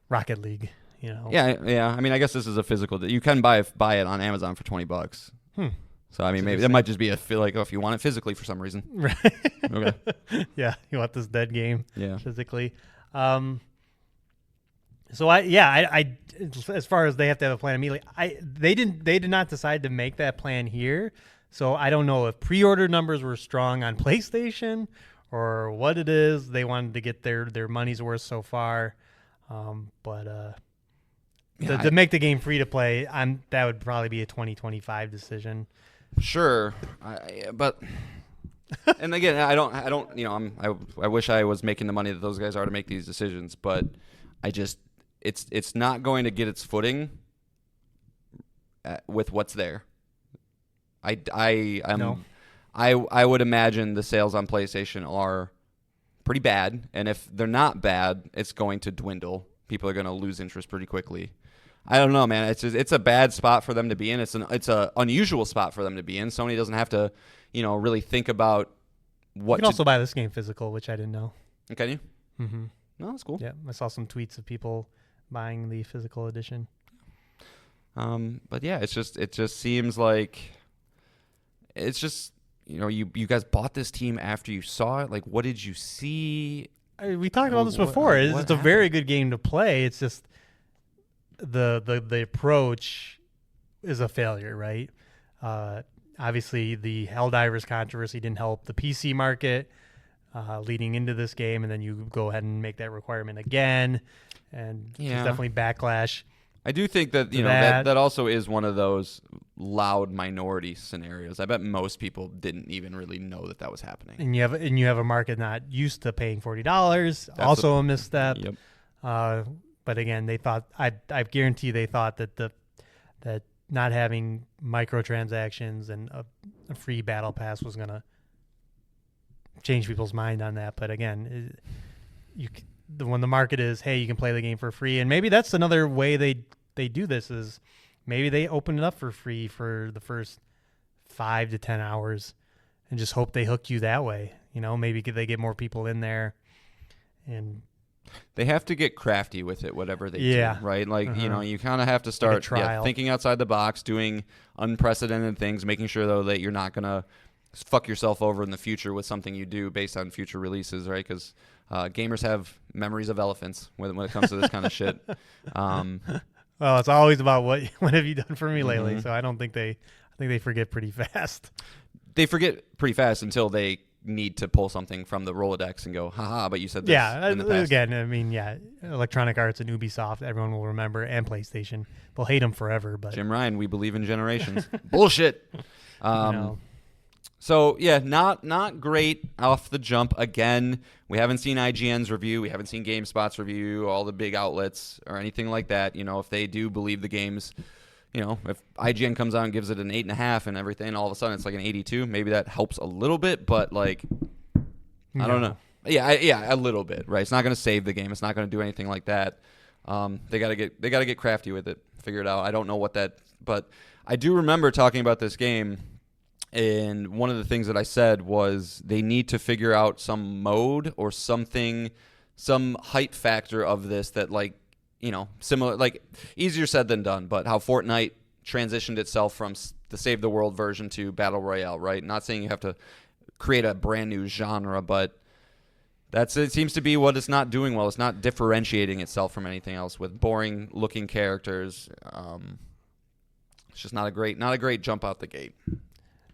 Rocket League, Yeah. I mean, I guess this is a physical. You can buy it on Amazon for $20. So I mean, maybe that might just be if you want it physically for some reason. Right. Okay. Yeah, you want this dead game. Yeah. Physically. So I as far as they have to have a plan immediately, they did not decide to make that plan here. So I don't know if pre-order numbers were strong on PlayStation or what it is. They wanted to get their money's worth so far. To make the game free to play, that would probably be a 2025 decision. Sure. And again, I don't, I wish I was making the money that those guys are to make these decisions, but it's not going to get its footing with what's there. I would imagine the sales on PlayStation are pretty bad, and if they're not bad, it's going to dwindle. People are going to lose interest pretty quickly. I don't know, man. It's a bad spot for them to be in. It's an unusual spot for them to be in. Sony doesn't have to, really think about what. You can also buy this game physical, which I didn't know. Can you? Mm-hmm. No, that's cool. Yeah, I saw some tweets of people buying the physical edition. But yeah, it just seems like. It's just, you guys bought this team after you saw it. Like, what did you see? We talked about this before. It's a very good game to play. It's just the approach is a failure, right? Obviously, the Helldivers controversy didn't help the PC market leading into this game, and then you go ahead and make that requirement again, and there's definitely backlash. I do think that that also is one of those loud minority scenarios. I bet most people didn't even really know that was happening. And you have a market not used to paying $40. Also a misstep. Yep. But again, they thought I guarantee they thought that that not having microtransactions and a free battle pass was gonna change people's mind on that. But again, when the market is, hey, you can play the game for free, and maybe that's another way they do this is maybe they open it up for free for the first 5 to 10 hours and just hope they hook you that way. Maybe they get more people in there, and They have to get crafty with it, whatever they Yeah. do, right? Like, you kind of have to start thinking outside the box, doing unprecedented things, making sure, though, that you're not going to fuck yourself over in the future with something you do based on future releases, right? Because gamers have memories of elephants when it comes to this kind of shit. Well, it's always about what have you done for me lately, so I think they forget pretty fast. They forget pretty fast until they need to pull something from the Rolodex and go, haha, but you said this in the past. Again, I mean, Electronic Arts and Ubisoft, everyone will remember, and PlayStation. They'll hate them forever. But Jim Ryan, we believe in generations. Bullshit. No. So, yeah, not great off the jump. Again, we haven't seen IGN's review. We haven't seen GameSpot's review, all the big outlets or anything like that. If they do believe the game's, if IGN comes out and gives it an 8.5 and everything, all of a sudden it's like an 82. Maybe that helps a little bit, but like, I don't know. Yeah, a little bit, right? It's not going to save the game. It's not going to do anything like that. They got to get crafty with it, figure it out. I don't know what that, but I do remember talking about this game, and one of the things that I said was they need to figure out some mode or something, some hype factor of this that similar, like easier said than done, but how Fortnite transitioned itself from the Save the World version to Battle Royale, right? Not saying you have to create a brand new genre, but it seems to be what it's not doing well. It's not differentiating itself from anything else with boring looking characters. It's just not a great jump out the gate.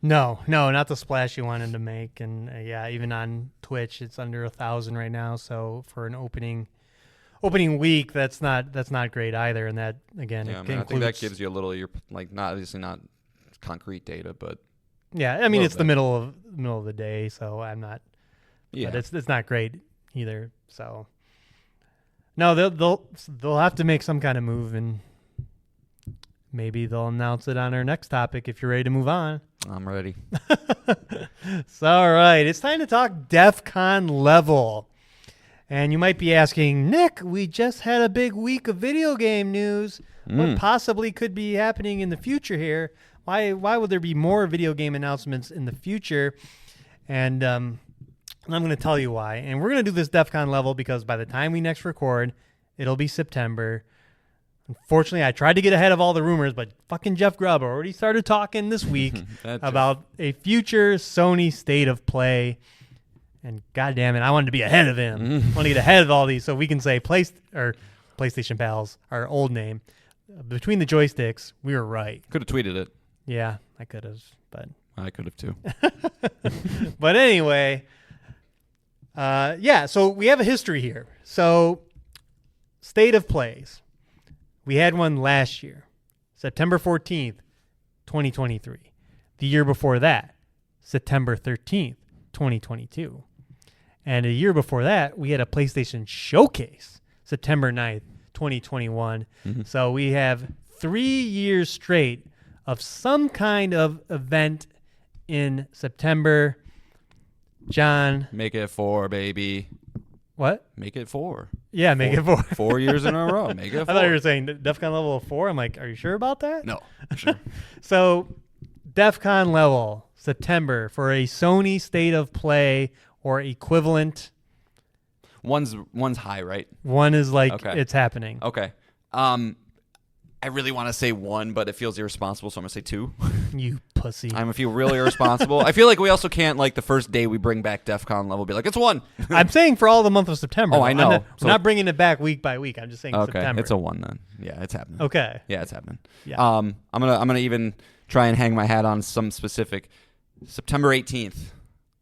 No, not the splash you wanted to make. And even on Twitch, it's under 1,000 right now. So for an opening week, that's not great either. And that again, I think that gives you a little. You're like obviously not concrete data, but it's the middle of the day, so I'm not. Yeah, but it's not great either. So no, they'll have to make some kind of move, and maybe they'll announce it on our next topic. If you're ready to move on, I'm ready. So all right, it's time to talk Defcon Level. And you might be asking, Nick, we just had a big week of video game news. What possibly could be happening in the future here? Why would there be more video game announcements in the future? And I'm going to tell you why. And we're going to do this DEF CON level because by the time we next record, it'll be September. Unfortunately, I tried to get ahead of all the rumors, but fucking Jeff Grubb already started talking this week about a future Sony State of Play. And goddamn it, I wanted to be ahead of him. I want to get ahead of all these so we can say PlayStation Pals, our old name. Between the joysticks, we were right. Could have tweeted it. Yeah, I could have, but I could have too. But anyway, so we have a history here. So, State of Plays. We had one last year, September 14th, 2023. The year before that, September 13th, 2022. And a year before that, we had a PlayStation Showcase, September 9th, 2021. So we have 3 years straight of some kind of event in September. John. Make it 4, baby. What? Make it 4. Yeah, make it 4. 4 years in a row. Make it 4. I thought you were saying DEF CON level of 4. I'm like, are you sure about that? No, sure. So, DEF CON level, September, for a Sony State of Play or equivalent. One's high, right? One is like, it's happening. Okay. I really want to say 1, but it feels irresponsible, so I'm going to say 2. You pussy. I'm going to feel really irresponsible. I feel like we also can't, like, the first day we bring back DEF CON level, be like, it's 1. I'm saying for all the month of September. Oh, I know. I'm not bringing it back week by week. I'm just saying September. It's a 1 then. Yeah, it's happening. Okay. Yeah, it's happening. Yeah. I'm gonna even try and hang my hat on some specific. September 18th.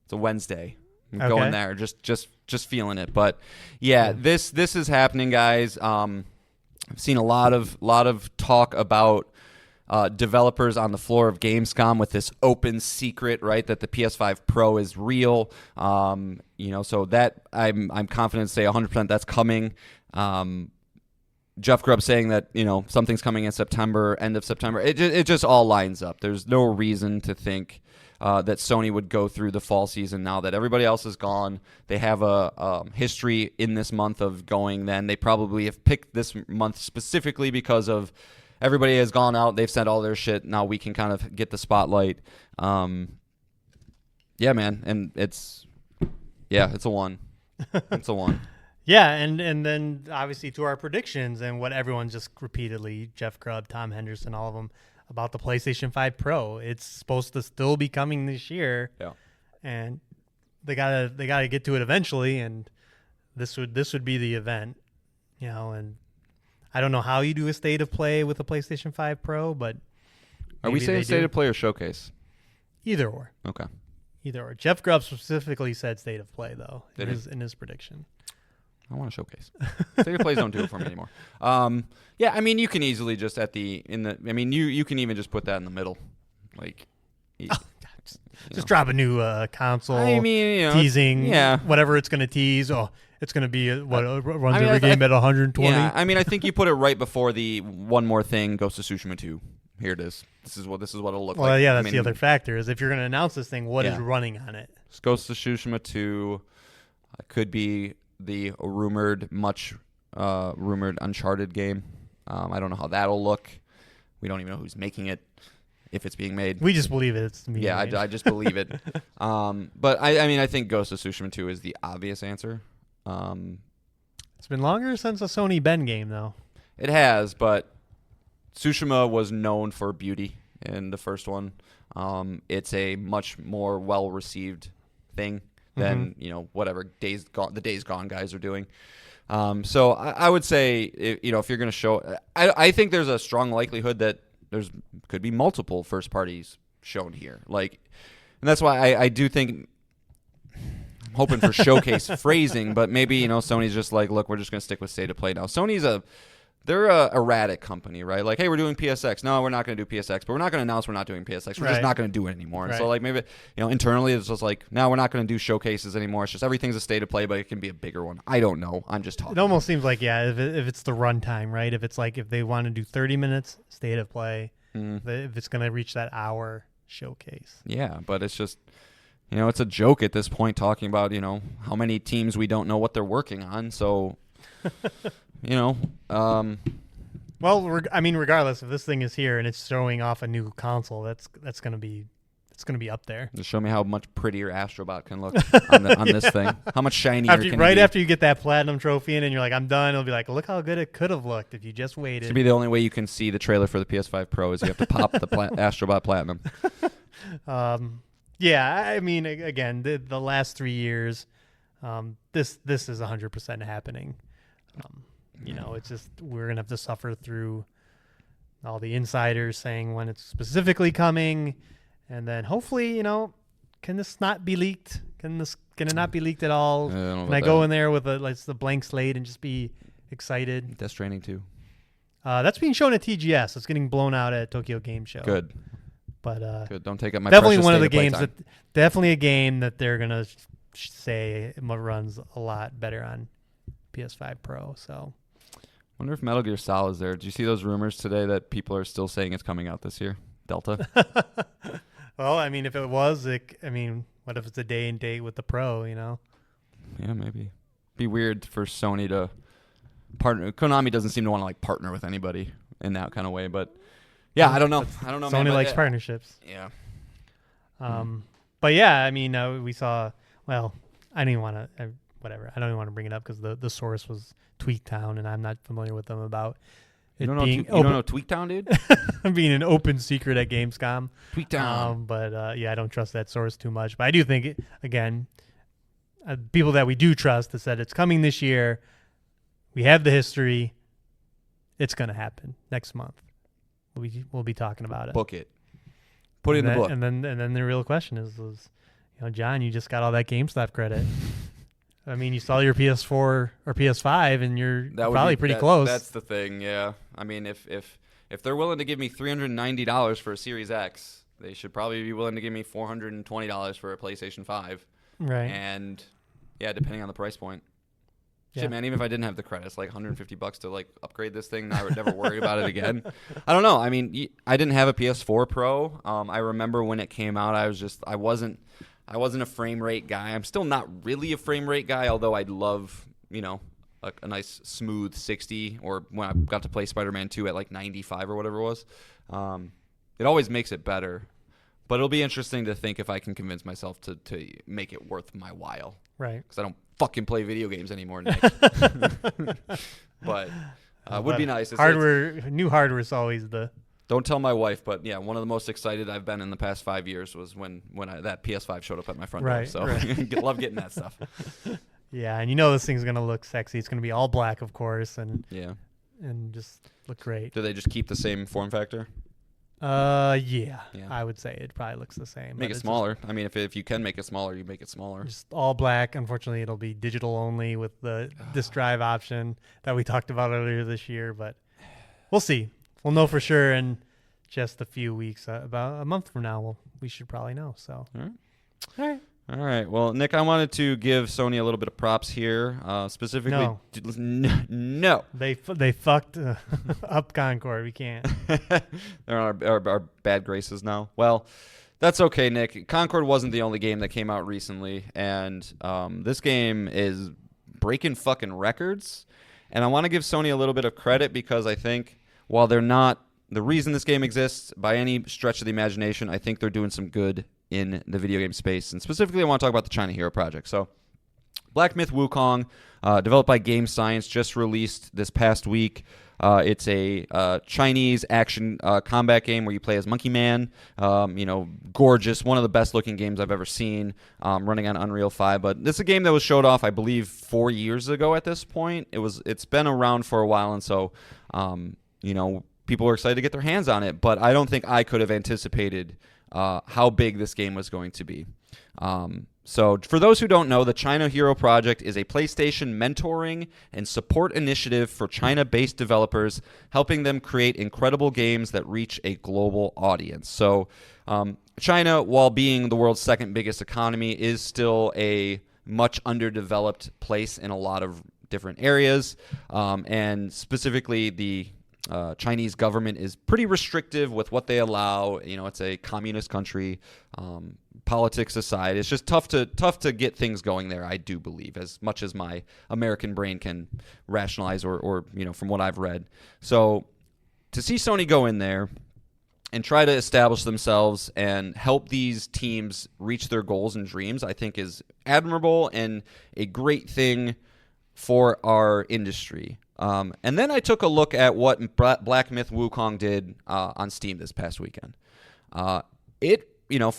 It's a Wednesday. I'm going there. Just feeling it. But yeah, this is happening, guys. I've seen a lot of talk about developers on the floor of Gamescom with this open secret, right, that the PS5 Pro is real. So that I'm confident to say 100% that's coming. Jeff Grubb saying that something's coming in September, end of September. It just all lines up. There's no reason to think that Sony would go through the fall season now that everybody else is gone. They have a history in this month of going. Then they probably have picked this month specifically because of everybody has gone out. They've sent all their shit. Now we can kind of get the spotlight. Yeah, man, and it's a 1. It's a 1. Yeah, and then obviously to our predictions and what everyone just repeatedly, Jeff Grubb, Tom Henderson, all of them, about the PlayStation 5 Pro. It's supposed to still be coming this year. Yeah. And they gotta get to it eventually, and this would be the event. And I don't know how you do a state of play with a PlayStation 5 Pro, but Are we saying state of play or showcase? Either or. Okay. Either or. Jeff Grubb specifically said state of play though in his prediction. I want a showcase. State of plays don't do it for me anymore. Yeah, I mean, you can easily just you can even just put that in the middle, like. Just drop a new console. I mean, teasing, whatever it's going to tease. Oh, it's going to be runs every game at 120. Yeah, I mean, I think you put it right before the one more thing, Ghost of Tsushima 2. Here it is. This is what it'll look like. Well, yeah, that's the other factor is if you're going to announce this thing, what is running on it? Ghost of Tsushima 2 could be the much rumored Uncharted game. I don't know how that'll look. We don't even know who's making it. If it's being made, we just believe it. It's me. Yeah, I just believe it. But I mean, I think Ghost of Tsushima 2 is the obvious answer. It's been longer since a Sony Ben game, though. It has, but Tsushima was known for beauty in the first one. It's a much more well-received thing than whatever the Days Gone guys are doing. So I would say if you're going to show, I think there's a strong likelihood that could be multiple first parties shown here. And that's why I do think I'm hoping for showcase phrasing, but maybe, Sony's just like, look, we're just going to stick with state of play now. Sony's they're a erratic company, right? Like, hey, we're doing PSX. No, we're not going to do PSX, but we're not going to announce we're not doing PSX. We're just not going to do it anymore. And so maybe, internally it's just like, no, we're not going to do showcases anymore. It's just everything's a state of play, but it can be a bigger one. I don't know. I'm just talking. It almost seems like, if it's the runtime, right? If it's like if they want to do 30 minutes, state of play, if it's going to reach that hour, showcase. Yeah, but it's just, it's a joke at this point talking about, how many teams we don't know what they're working on. So... well, regardless, if this thing is here and it's showing off a new console, that's going to be up there. Just show me how much prettier Astrobot can look on this thing. How much shinier can it be? After you get that platinum trophy in and you're like, I'm done, it'll be like, look how good it could have looked if you just waited. It should be the only way you can see the trailer for the PS5 Pro is you have to pop the Astrobot Platinum. Yeah, I mean, again, the last 3 years, this is 100% happening. It's just we're gonna have to suffer through all the insiders saying when it's specifically coming, and then hopefully, can this not be leaked? Can it not be leaked at all? Can I go in there with the blank slate and just be excited? Death Stranding 2. That's being shown at TGS. It's getting blown out at Tokyo Game Show. Good. But good. Don't take up my definitely precious one of the state games time. definitely a game that they're gonna say runs a lot better on PS5 Pro. So. Wonder if Metal Gear Solid is there. Did you see those rumors today that people are still saying it's coming out this year? Delta? Well, I mean, if it was, what if it's a day and date with the Pro, Yeah, maybe. Be weird for Sony to partner. Konami doesn't seem to want to partner with anybody in that kind of way, but yeah, I don't know. Sony likes partnerships. Yeah. But yeah, we saw, well, I didn't want to, whatever. I don't even want to bring it up because the source was Tweaktown, and I'm not familiar with them about it being. You don't know Tweaktown, dude? Being an open secret at Gamescom. Tweaktown. But I don't trust that source too much. But I do think, again, people that we do trust that said it's coming this year. We have the history. It's going to happen next month. We'll be talking about it. Book it. Put it in the book. And then the real question is, John, you just got all that GameStop credit. You sell your PS4 or PS5, and you're probably pretty close. That's the thing, yeah. If they're willing to give me $390 for a Series X, they should probably be willing to give me $420 for a PlayStation 5. Right. And, yeah, depending on the price point. Yeah. Shit, man, even if I didn't have the credits, like $150 to, upgrade this thing, and I would never worry about it again. I don't know. I didn't have a PS4 Pro. I remember when it came out, I wasn't a frame rate guy. I'm still not really a frame rate guy, although I'd love, a nice smooth 60, or when I got to play Spider-Man 2 at 95 or whatever it was. It always makes it better. But it'll be interesting to think if I can convince myself to make it worth my while. Right. Because I don't fucking play video games anymore, Nick. But would be nice. New hardware is always the... Don't tell my wife, but yeah, one of the most excited I've been in the past 5 years was when that PS5 showed up at my front door. So love getting that stuff. Yeah, and this thing's going to look sexy. It's going to be all black, of course, and just look great. Do they just keep the same form factor? Yeah. I would say it probably looks the same. Make it smaller. I mean, if you can make it smaller, you make it smaller. Just all black. Unfortunately, it'll be digital only with the disk drive option that we talked about earlier this year, but we'll see. We'll know for sure in just a few weeks. About a month from now, we should probably know. So, all right. Well, Nick, I wanted to give Sony a little bit of props here. Specifically, no. They fucked up Concord. We can't. They're on our bad graces now. Well, that's okay, Nick. Concord wasn't the only game that came out recently, and this game is breaking fucking records. And I want to give Sony a little bit of credit because I think while they're not the reason this game exists by any stretch of the imagination, I think they're doing some good in the video game space. And specifically, I want to talk about the China Hero Project. So Black Myth Wukong, developed by Game Science, just released this past week. It's a Chinese action combat game where you play as Monkey Man. Gorgeous, one of the best looking games I've ever seen, running on Unreal 5. But this is a game that was showed off, I believe, 4 years ago at this point. It's been around for a while, and so people were excited to get their hands on it. But I don't think I could have anticipated how big this game was going to be. So for those who don't know, the China Hero Project is a PlayStation mentoring and support initiative for China-based developers, helping them create incredible games that reach a global audience. So China, while being the world's second biggest economy, is still a much underdeveloped place in a lot of different areas, and specifically the Chinese government is pretty restrictive with what they allow. It's a communist country. Politics aside, it's just tough to get things going there, I do believe, as much as my American brain can rationalize or from what I've read. So to see Sony go in there and try to establish themselves and help these teams reach their goals and dreams, I think is admirable and a great thing for our industry. And then I took a look at what Black Myth Wukong did on Steam this past weekend. For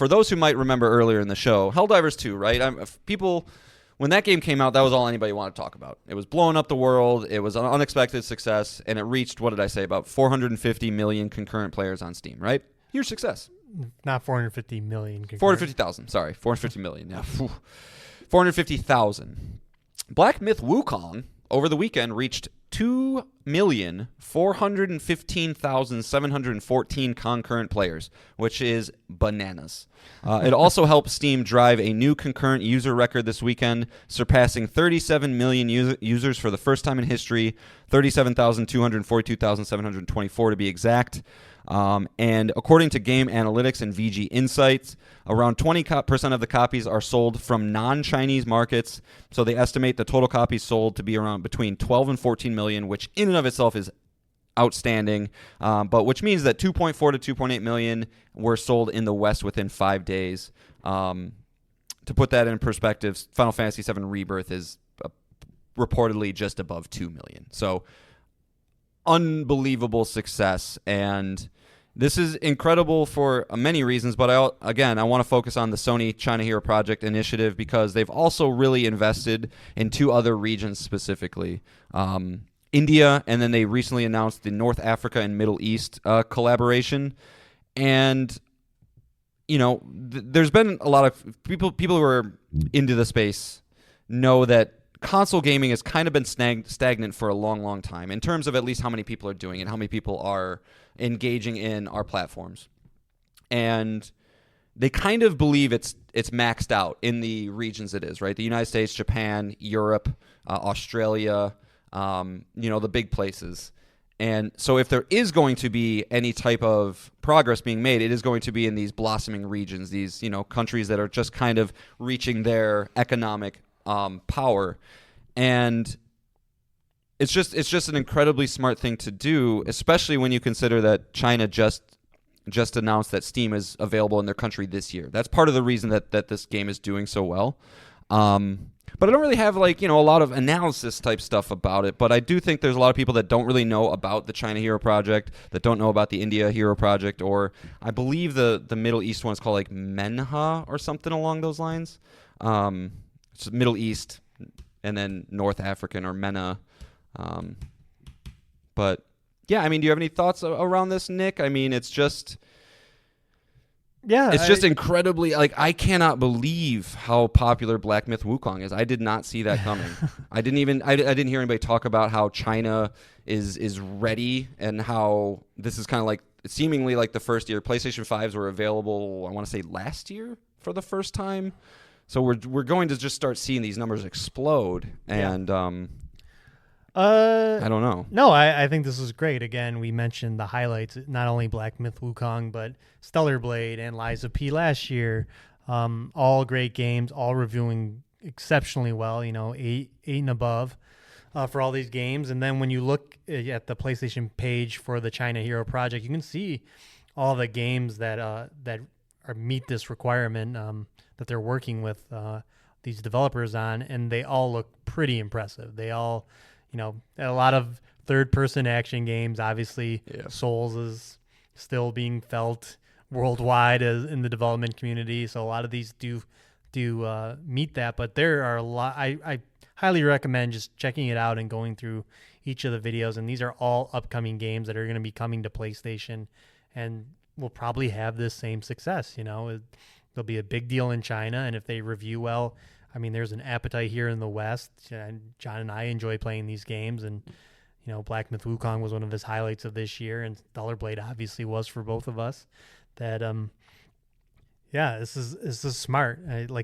those who might remember earlier in the show, Helldivers 2, right? When that game came out, that was all anybody wanted to talk about. It was blowing up the world. It was an unexpected success, and it reached, what did I say, about 450 million concurrent players on Steam, right? Huge success. Not 450 million. 450,000, sorry. 450 million, yeah. 450,000. Black Myth Wukong, over the weekend, reached 2,415,714 concurrent players, which is bananas. It also helped Steam drive a new concurrent user record this weekend, surpassing 37 million users for the first time in history, 37,242,724 to be exact. And according to Game Analytics and VG Insights, around 20% of the copies are sold from non-Chinese markets. So they estimate the total copies sold to be around between 12 and 14 million, which in and of itself is outstanding. But which means that 2.4 to 2.8 million were sold in the West within 5 days. To put that in perspective, Final Fantasy VII Rebirth is reportedly just above 2 million. So unbelievable success, and this is incredible for many reasons, but I want to focus on the Sony China Hero Project initiative because they've also really invested in two other regions specifically, India, and then they recently announced the North Africa and Middle East collaboration. And there's been a lot of people who are into the space know that console gaming has kind of been stagnant for a long, long time in terms of at least how many people are doing it, how many people are engaging in our platforms. And they kind of believe it's maxed out in the regions it is, right? The United States, Japan, Europe, Australia, the big places. And so if there is going to be any type of progress being made, it is going to be in these blossoming regions, these, countries that are just kind of reaching their economic power. And it's just an incredibly smart thing to do, especially when you consider that China just just announced that Steam is available in their country this year. That's part of the reason that this game is doing so well. But I don't really have a lot of analysis type stuff about it. But I do think there's a lot of people that don't really know about the China Hero Project, that don't know about the India Hero Project, or I believe the Middle East one is called like Menha or something along those lines. It's Middle East and then North African or MENA. But yeah, I mean, do you have any thoughts around this, Nick? I mean, it's just... Yeah, it's just incredibly, I cannot believe how popular Black Myth Wukong is. I did not see that coming. I didn't hear anybody talk about how China is ready and how this is kind of like seemingly like the first year. PlayStation 5s were available, I want to say last year for the first time. So we're going to just start seeing these numbers explode, and I don't know. No, I think this is great. Again, we mentioned the highlights, not only Black Myth Wukong, but Stellar Blade and Lies of P last year. All great games, all reviewing exceptionally well, 8 and above for all these games. And then when you look at the PlayStation page for the China Hero Project, you can see all the games that meet this requirement that they're working with these developers on, and they all look pretty impressive. They all... a lot of third-person action games. Obviously, Souls is still being felt worldwide in the development community. So a lot of these do meet that. But there are a lot. I highly recommend just checking it out and going through each of the videos. And these are all upcoming games that are going to be coming to PlayStation, and will probably have this same success. There'll be a big deal in China, and if they review well. I mean, there's an appetite here in the West. John and I enjoy playing these games, and Black Myth Wukong was one of his highlights of this year, and Stellar Blade obviously was for both of us. That this is smart.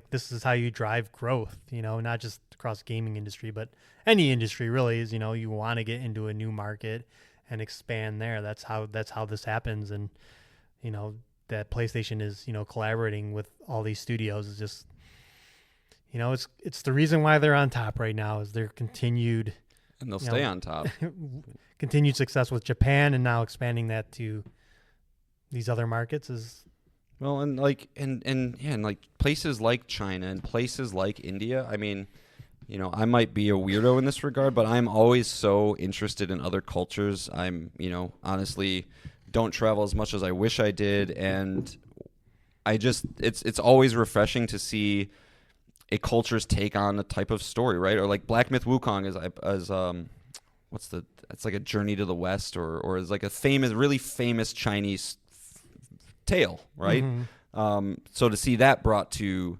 This is how you drive growth. Not just across the gaming industry, but any industry really is. You want to get into a new market and expand there. That's how this happens, and that PlayStation is collaborating with all these studios is just. It's the reason why they're on top right now is their continued... And they'll stay on top. Continued success with Japan, and now expanding that to these other markets is... Well, and places like China and places like India, I mean, I might be a weirdo in this regard, but I'm always so interested in other cultures. I'm, honestly don't travel as much as I wish I did, and it's always refreshing to see a culture's take on a type of story, right? Or like Black Myth Wukong it's like a journey to the West, or is like a really famous Chinese tale, right? Mm-hmm. So to see that brought to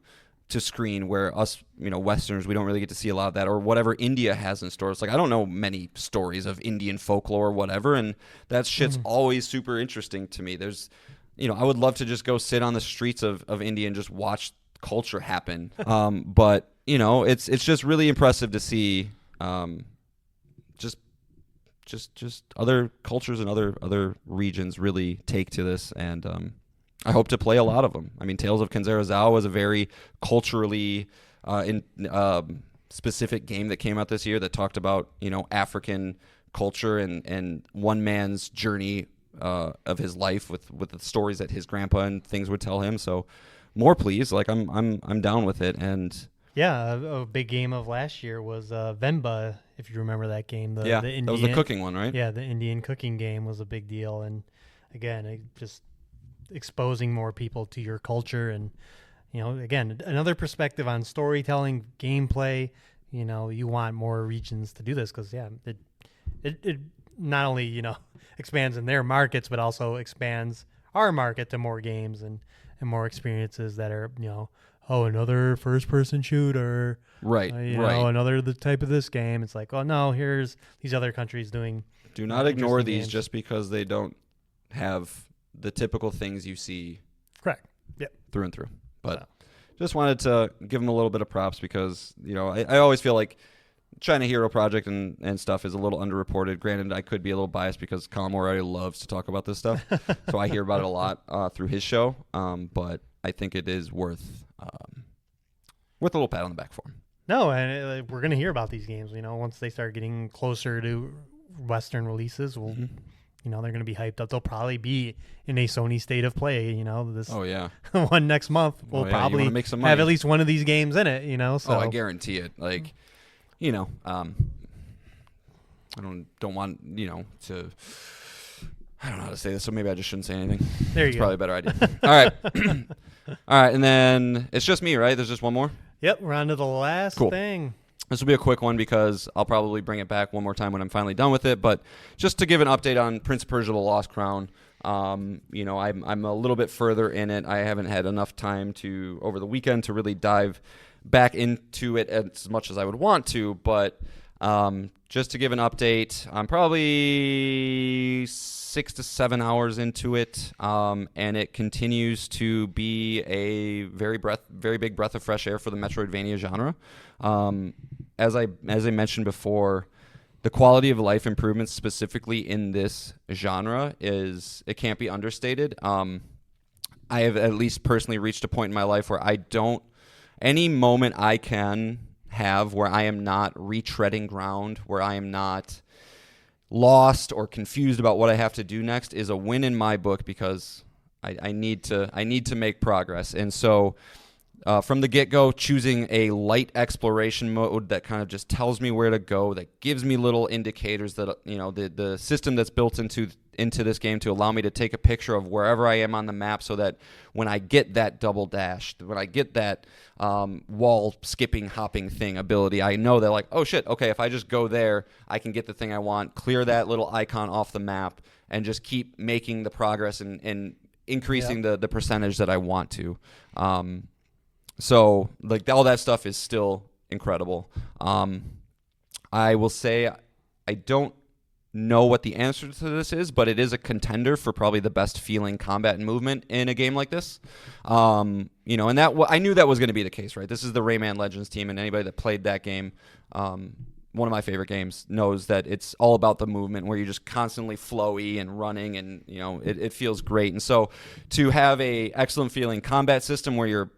screen, where us, Westerners, we don't really get to see a lot of that, or whatever India has in store. It's like, I don't know many stories of Indian folklore or whatever, and that shit's always super interesting to me. There's, I would love to just go sit on the streets of India and just watch culture happen, but it's just really impressive to see just other cultures and other regions really take to this, and I hope to play a lot of them. I mean, Tales of Kenzera Zao was a very culturally specific game that came out this year that talked about African culture and one man's journey of his life with the stories that his grandpa and things would tell him. So more, please. I'm down with it. And yeah, a big game of last year was Venba, if you remember that game. The Indian, that was the cooking one, right? Yeah, the Indian cooking game was a big deal, and again, just exposing more people to your culture, and again, another perspective on storytelling, gameplay. You want more regions to do this because it not only expands in their markets, but also expands our market to more games and more experiences that are, another first-person shooter. Right, right. Another the type of this game. It's like, oh, no, here's these other countries doing... Do not ignore these games just because they don't have the typical things you see. Correct. Yep. Through and through. But just wanted to give them a little bit of props because, I always feel like China Hero Project and stuff is a little underreported. Granted, I could be a little biased because Colin already loves to talk about this stuff, so I hear about it a lot through his show. But I think it is worth a little pat on the back for him. No, and we're going to hear about these games. Once they start getting closer to Western releases, we'll they're going to be hyped up. They'll probably be in a Sony State of Play. This Oh yeah. one next month will You probably wanna make some have money. at least one of these games in it. So Oh, I guarantee it. Like, I don't want to. I don't know how to say this, so maybe I just shouldn't say anything. There you It's go. probably a better idea. All right. All right, and then it's just me, right? There's just one more? Yep, we're on to the last Cool. thing. This will be a quick one because I'll probably bring it back one more time when I'm finally done with it. But just to give an update on Prince of Persia: The Lost Crown, I'm a little bit further in it. I haven't had enough time over the weekend to really dive back into it as much as I would want to. But just to give an update, I'm probably 6 to 7 hours into it, and it continues to be a very big breath of fresh air for the Metroidvania genre. As I mentioned before, the quality of life improvements specifically in this genre it can't be understated. I have at least personally reached a point in my life where any moment I can have where I am not retreading ground, where I am not lost or confused about what I have to do next, is a win in my book, because I need to make progress. And so from the get-go, choosing a light exploration mode that kind of just tells me where to go, that gives me little indicators that the system that's built into this game to allow me to take a picture of wherever I am on the map, so that when I get that double dash, when I get that wall skipping hopping thing ability, I know that, like, oh shit, okay, if I just go there, I can get the thing I want, clear that little icon off the map, and just keep making the progress and increasing the percentage that I want to. So like all that stuff is still incredible. I will say I don't know what the answer to this is, but it is a contender for probably the best feeling combat and movement in a game like this. And that I knew that was going to be the case, right? This is the Rayman Legends team, and anybody that played that game, one of my favorite games, knows that it's all about the movement, where you're just constantly flowy and running, and it feels great. And so to have a excellent feeling combat system where you're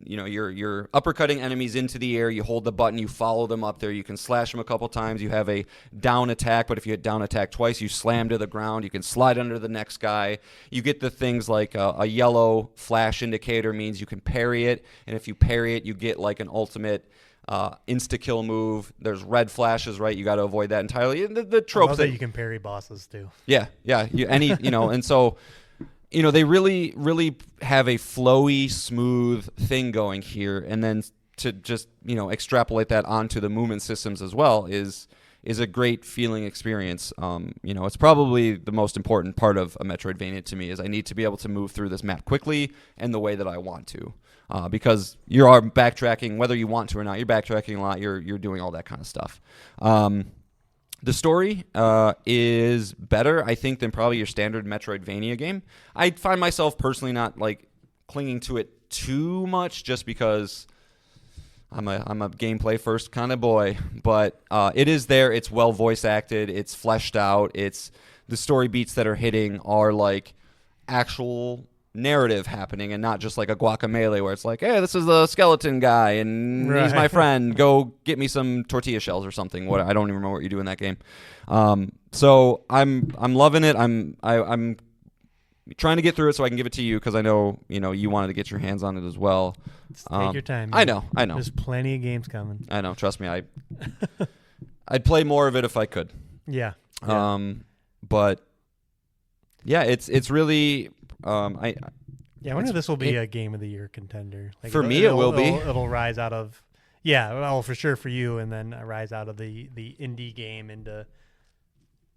uppercutting enemies into the air, you hold the button, you follow them up there, you can slash them a couple times, you have a down attack, but if you hit down attack twice, you slam to the ground, you can slide under the next guy. You get the things like a yellow flash indicator means you can parry it, and if you parry it, you get like an ultimate insta-kill move. There's red flashes, right? You got to avoid that entirely. The tropes that you can parry bosses too. Yeah. And so they really, really have a flowy, smooth thing going here, and then to just extrapolate that onto the movement systems as well is a great feeling experience. It's probably the most important part of a Metroidvania to me, is I need to be able to move through this map quickly and the way that I want to, because you are backtracking, whether you want to or not. You're backtracking a lot. You're doing all that kind of stuff. The story is better, I think, than probably your standard Metroidvania game. I find myself personally not like clinging to it too much, just because I'm a gameplay first kind of boy. But it is there. It's well voice acted. It's fleshed out. The story beats that are hitting are like actual narrative happening, and not just like a Guacamelee where it's like, hey, this is the skeleton guy and he's my friend, go get me some tortilla shells or something. What, I don't even remember what you do in that game. So I'm loving it. I'm trying to get through it so I can give it to you, because I know you wanted to get your hands on it as well. Take your time, man. I know There's plenty of games coming. I know, trust me. I'd play more of it if I could. Yeah. But yeah, it's really I wonder if this will be a Game of the Year contender. Like, for me, it will be. It'll rise out of, for sure for you, and then rise out of the indie game into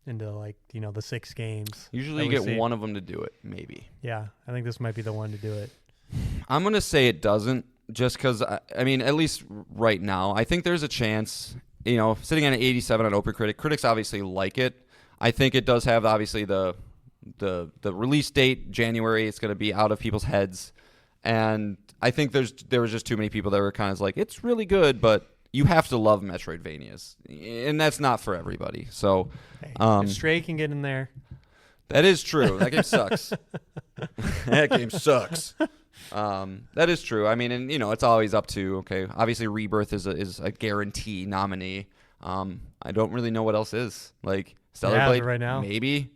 like the 6 games. Usually, you get one of them to do it, maybe. Yeah, I think this might be the one to do it. I'm gonna say it doesn't, just because I mean, at least right now, I think there's a chance. Sitting at an 87 on OpenCritic, critics obviously like it. I think it does have obviously the release date, January. It's going to be out of people's heads, and I think there was just too many people that were kind of like, it's really good, but you have to love Metroidvanias, and that's not for everybody. So if Stray can get in there. That is true. That game sucks. That game sucks. That is true. I mean, and it's always up to, okay, obviously Rebirth is a guarantee nominee. I don't really know what else is. Like Stellar Blade right now. maybe.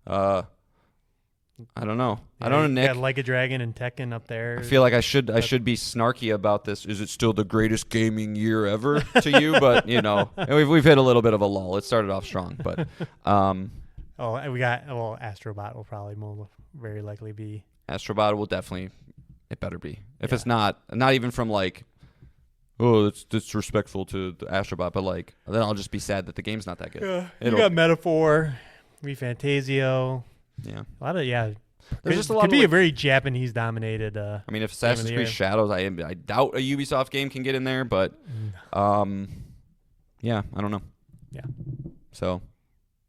I don't know. Yeah, I don't know, you Nick. got Like a Dragon and Tekken up there. I feel like I should be snarky about this. Is it still the greatest gaming year ever to you? But we've hit a little bit of a lull. It started off strong, but and we got Astrobot will probably very likely be. Astrobot will definitely. It better be. If it's not even from like, oh, it's disrespectful to the Astrobot, but like then I'll just be sad that the game's not that good. You got Metaphor, Refantasio. Yeah, a lot of There's just a lot. Could of be a very Japanese dominated. I mean, if Assassin's Creed Shadows, I doubt a Ubisoft game can get in there, but yeah, I don't know. Yeah. So,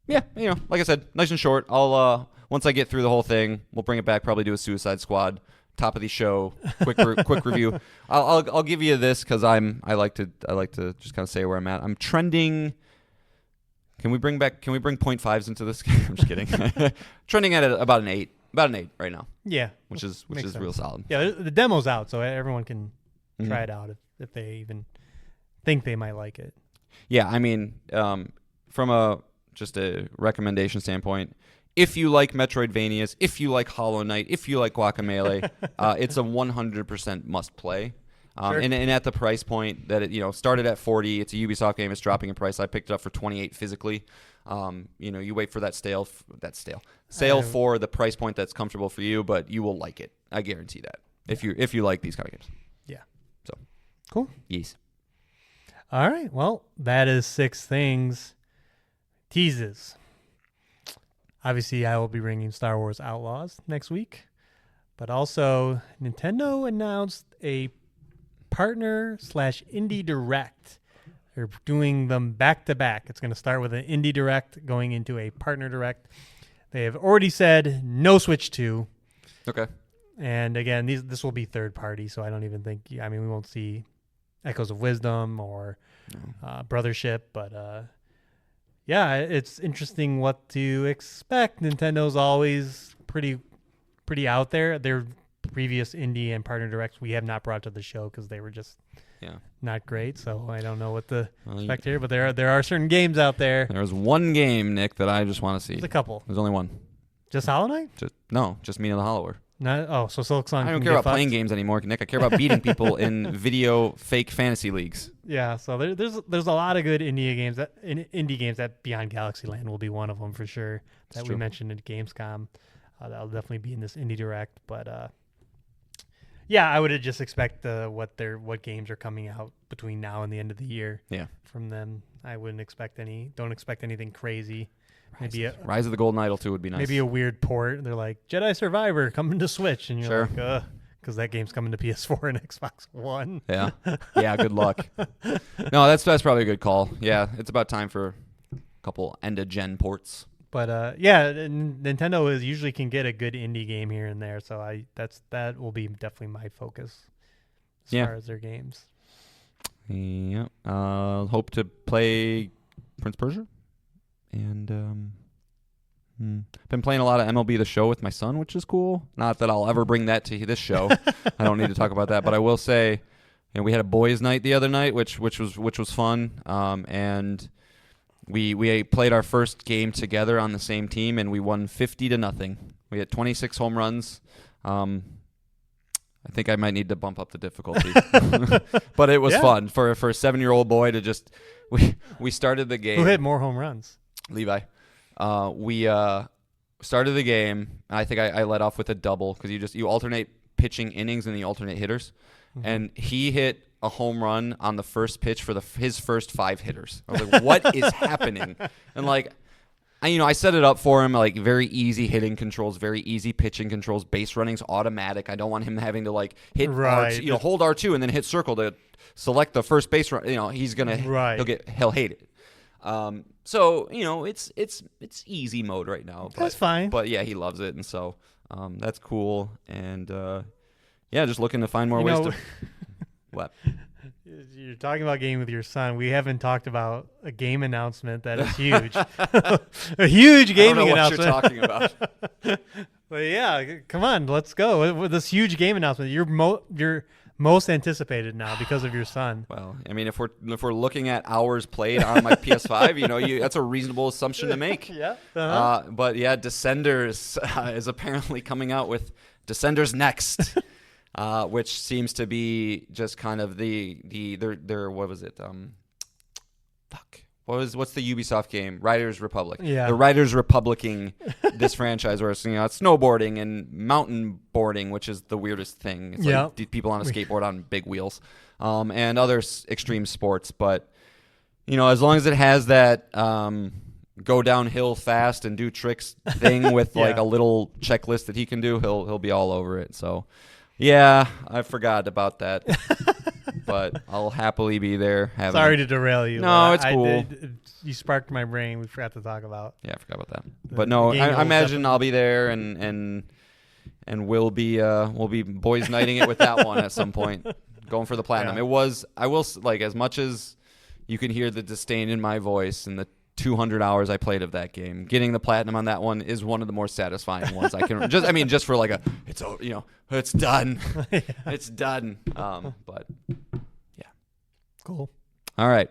yeah, like I said, nice and short. I'll once I get through the whole thing, we'll bring it back. Probably do a Suicide Squad top of the show quick review. I'll give you this because I like to just kind of say where I'm at. I'm trending. Can we bring 0.5s into this? I'm just kidding. Trending at about an 8 right now. Yeah, which is sense. Real solid. Yeah, the demo's out, so everyone can try it out if they even think they might like it. Yeah, I mean, from just a recommendation standpoint, if you like Metroidvanias, if you like Hollow Knight, if you like Guacamelee, it's a 100% must play. Sure. And at the price point that it started at $40, it's a Ubisoft game. It's dropping in price. I picked it up for $28 physically. You wait for that sale for the price point that's comfortable for you, but you will like it. I guarantee that if you like these kind of games. Yeah. So cool. Yes. All right. Well, that is 6 things. Teases. Obviously, I will be bringing Star Wars Outlaws next week, but also Nintendo announced a partner/indie direct. They're doing them back to back. It's going to start with an indie direct going into a partner direct. They have already said no Switch 2. Okay. And again, this will be third party, so I don't even think. I mean, we won't see Echoes of Wisdom or Brothership, but yeah, it's interesting what to expect. Nintendo's always pretty out there. Their previous indie and partner directs we have not brought to the show because they were just not great. So I don't know what to expect here, but there are certain games out there. There's one game, Nick, that I just want to see. There's a couple. There's only one. Just Hollow Knight? Just me and the Hollower. So Silk Song. I don't care about playing games anymore, Nick. I care about beating people in video fake fantasy leagues. Yeah, so there's a lot of good indie games that Beyond Galaxy Land will be one of them for sure. That we mentioned at Gamescom. That'll definitely be in this indie direct, but yeah, I would just expect what games are coming out between now and the end of the year. Yeah, from them, I don't expect anything crazy. Rise of the Golden Idol 2 would be nice. Maybe a weird port. They're like Jedi Survivor coming to Switch, and you're like, because that game's coming to PS4 and Xbox One. Yeah, good luck. No, that's probably a good call. Yeah, it's about time for a couple end-of-gen ports. But Nintendo usually can get a good indie game here and there, so that will be definitely my focus as far as their games. Yeah, hope to play Prince of Persia, and been playing a lot of MLB The Show with my son, which is cool. Not that I'll ever bring that to this show. I don't need to talk about that, but I will say, we had a boys' night the other night, which was fun, and. We played our first game together on the same team, and we won 50-0. We had 26 home runs. I think I might need to bump up the difficulty, but it was fun for a 7-year-old boy to just. We started the game. Who hit more home runs? Levi. We started the game. And I think I led off with a double because you alternate pitching innings and you alternate hitters, and he hit a home run on the first pitch for his first 5 hitters. I was like, what is happening? And I set it up for him, very easy hitting controls, very easy pitching controls, base running's automatic. I don't want him having to hit R2, hold R2 and then hit circle to select the first base run. He's gonna he'll hate it. So it's easy mode right now. That's fine. But yeah, he loves it, and so that's cool. And just looking to find more ways to. What? You're talking about game with your son. We haven't talked about a game announcement that is huge. A huge gaming announcement. I don't know what you're talking about. But yeah, come on, let's go with this huge game announcement. Your most anticipated now because of your son. Well, I mean, if we're looking at hours played on my PS5, that's a reasonable assumption to make. Yeah. But yeah, Descenders is apparently coming out with Descenders Next, which seems to be just kind of their what was it? What's the Ubisoft game? Riders Republic. Yeah. The Riders Republicing this franchise, where it's it's snowboarding and mountain boarding, which is the weirdest thing. It's like people on a skateboard on big wheels, and other extreme sports. But as long as it has that go downhill fast and do tricks thing with like a little checklist that he can do, he'll be all over it. So yeah, I forgot about that. But I'll happily be there. Sorry to derail you. No, it's cool. You sparked my brain. We forgot to talk about. Yeah, I forgot about that. But no, I imagine I'll be there, and we'll be boys nighting it with that one at some point, going for the platinum. Yeah. I will as much as you can hear the disdain in my voice and the 200 hours I played of that game, getting the platinum on that one is one of the more satisfying ones I can. Just for like it's done. Yeah. It's done. But yeah, cool. All right,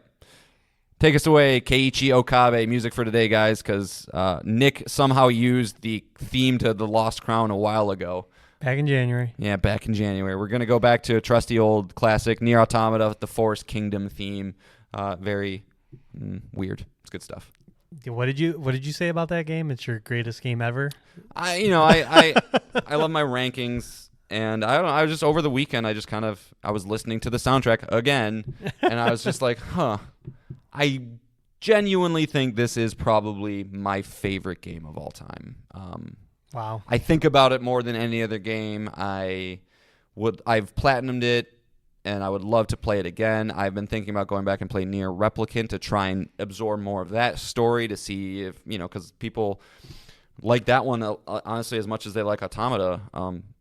take us away, Keiichi Okabe. Music for today, guys, because Nick somehow used the theme to The Lost Crown a while ago. Back in January. Yeah, back in January. We're gonna go back to a trusty old classic, Nier Automata, the Forest Kingdom theme. Very weird. It's good stuff. What did you say about that game? It's your greatest game ever. I love my rankings, and I don't know. I was just over the weekend. I was listening to the soundtrack again, and I was just like, I genuinely think this is probably my favorite game of all time. Wow. I think about it more than any other game. I've platinumed it, and I would love to play it again. I've been thinking about going back and playing Nier Replicant to try and absorb more of that story, to see if, because people like that one, honestly, as much as they like Automata.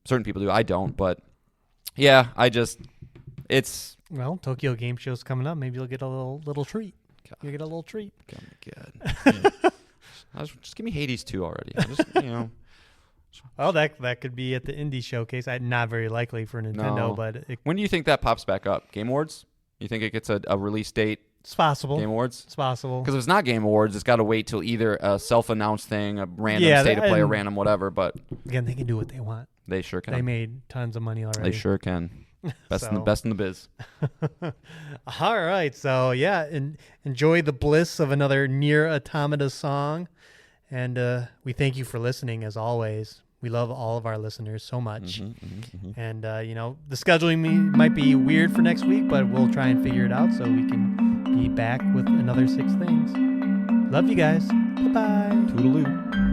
Certain people do. I don't. But, yeah, it's... Well, Tokyo Game Show's coming up. Maybe you'll get a little treat. You'll get a little treat. Oh, my God. Yeah. Just give me Hades 2 already. Well, that could be at the indie showcase. Not very likely for Nintendo, No. but When do you think that pops back up? Game Awards? You think it gets a release date? it's possible. Game Awards? It's possible. Because if it's not Game Awards, it's got to wait till either a self-announced thing, a random state of play, a random whatever. But again, they can do what they want. they sure can. They made tons of money already. They sure can. Best in the biz. All right, so yeah, enjoy the bliss of another Nier Automata song, and we thank you for listening as always. We love all of our listeners so much. And, the scheduling might be weird for next week, but we'll try and figure it out so we can be back with another 6 things. Love you guys. Bye-bye. Toodaloo.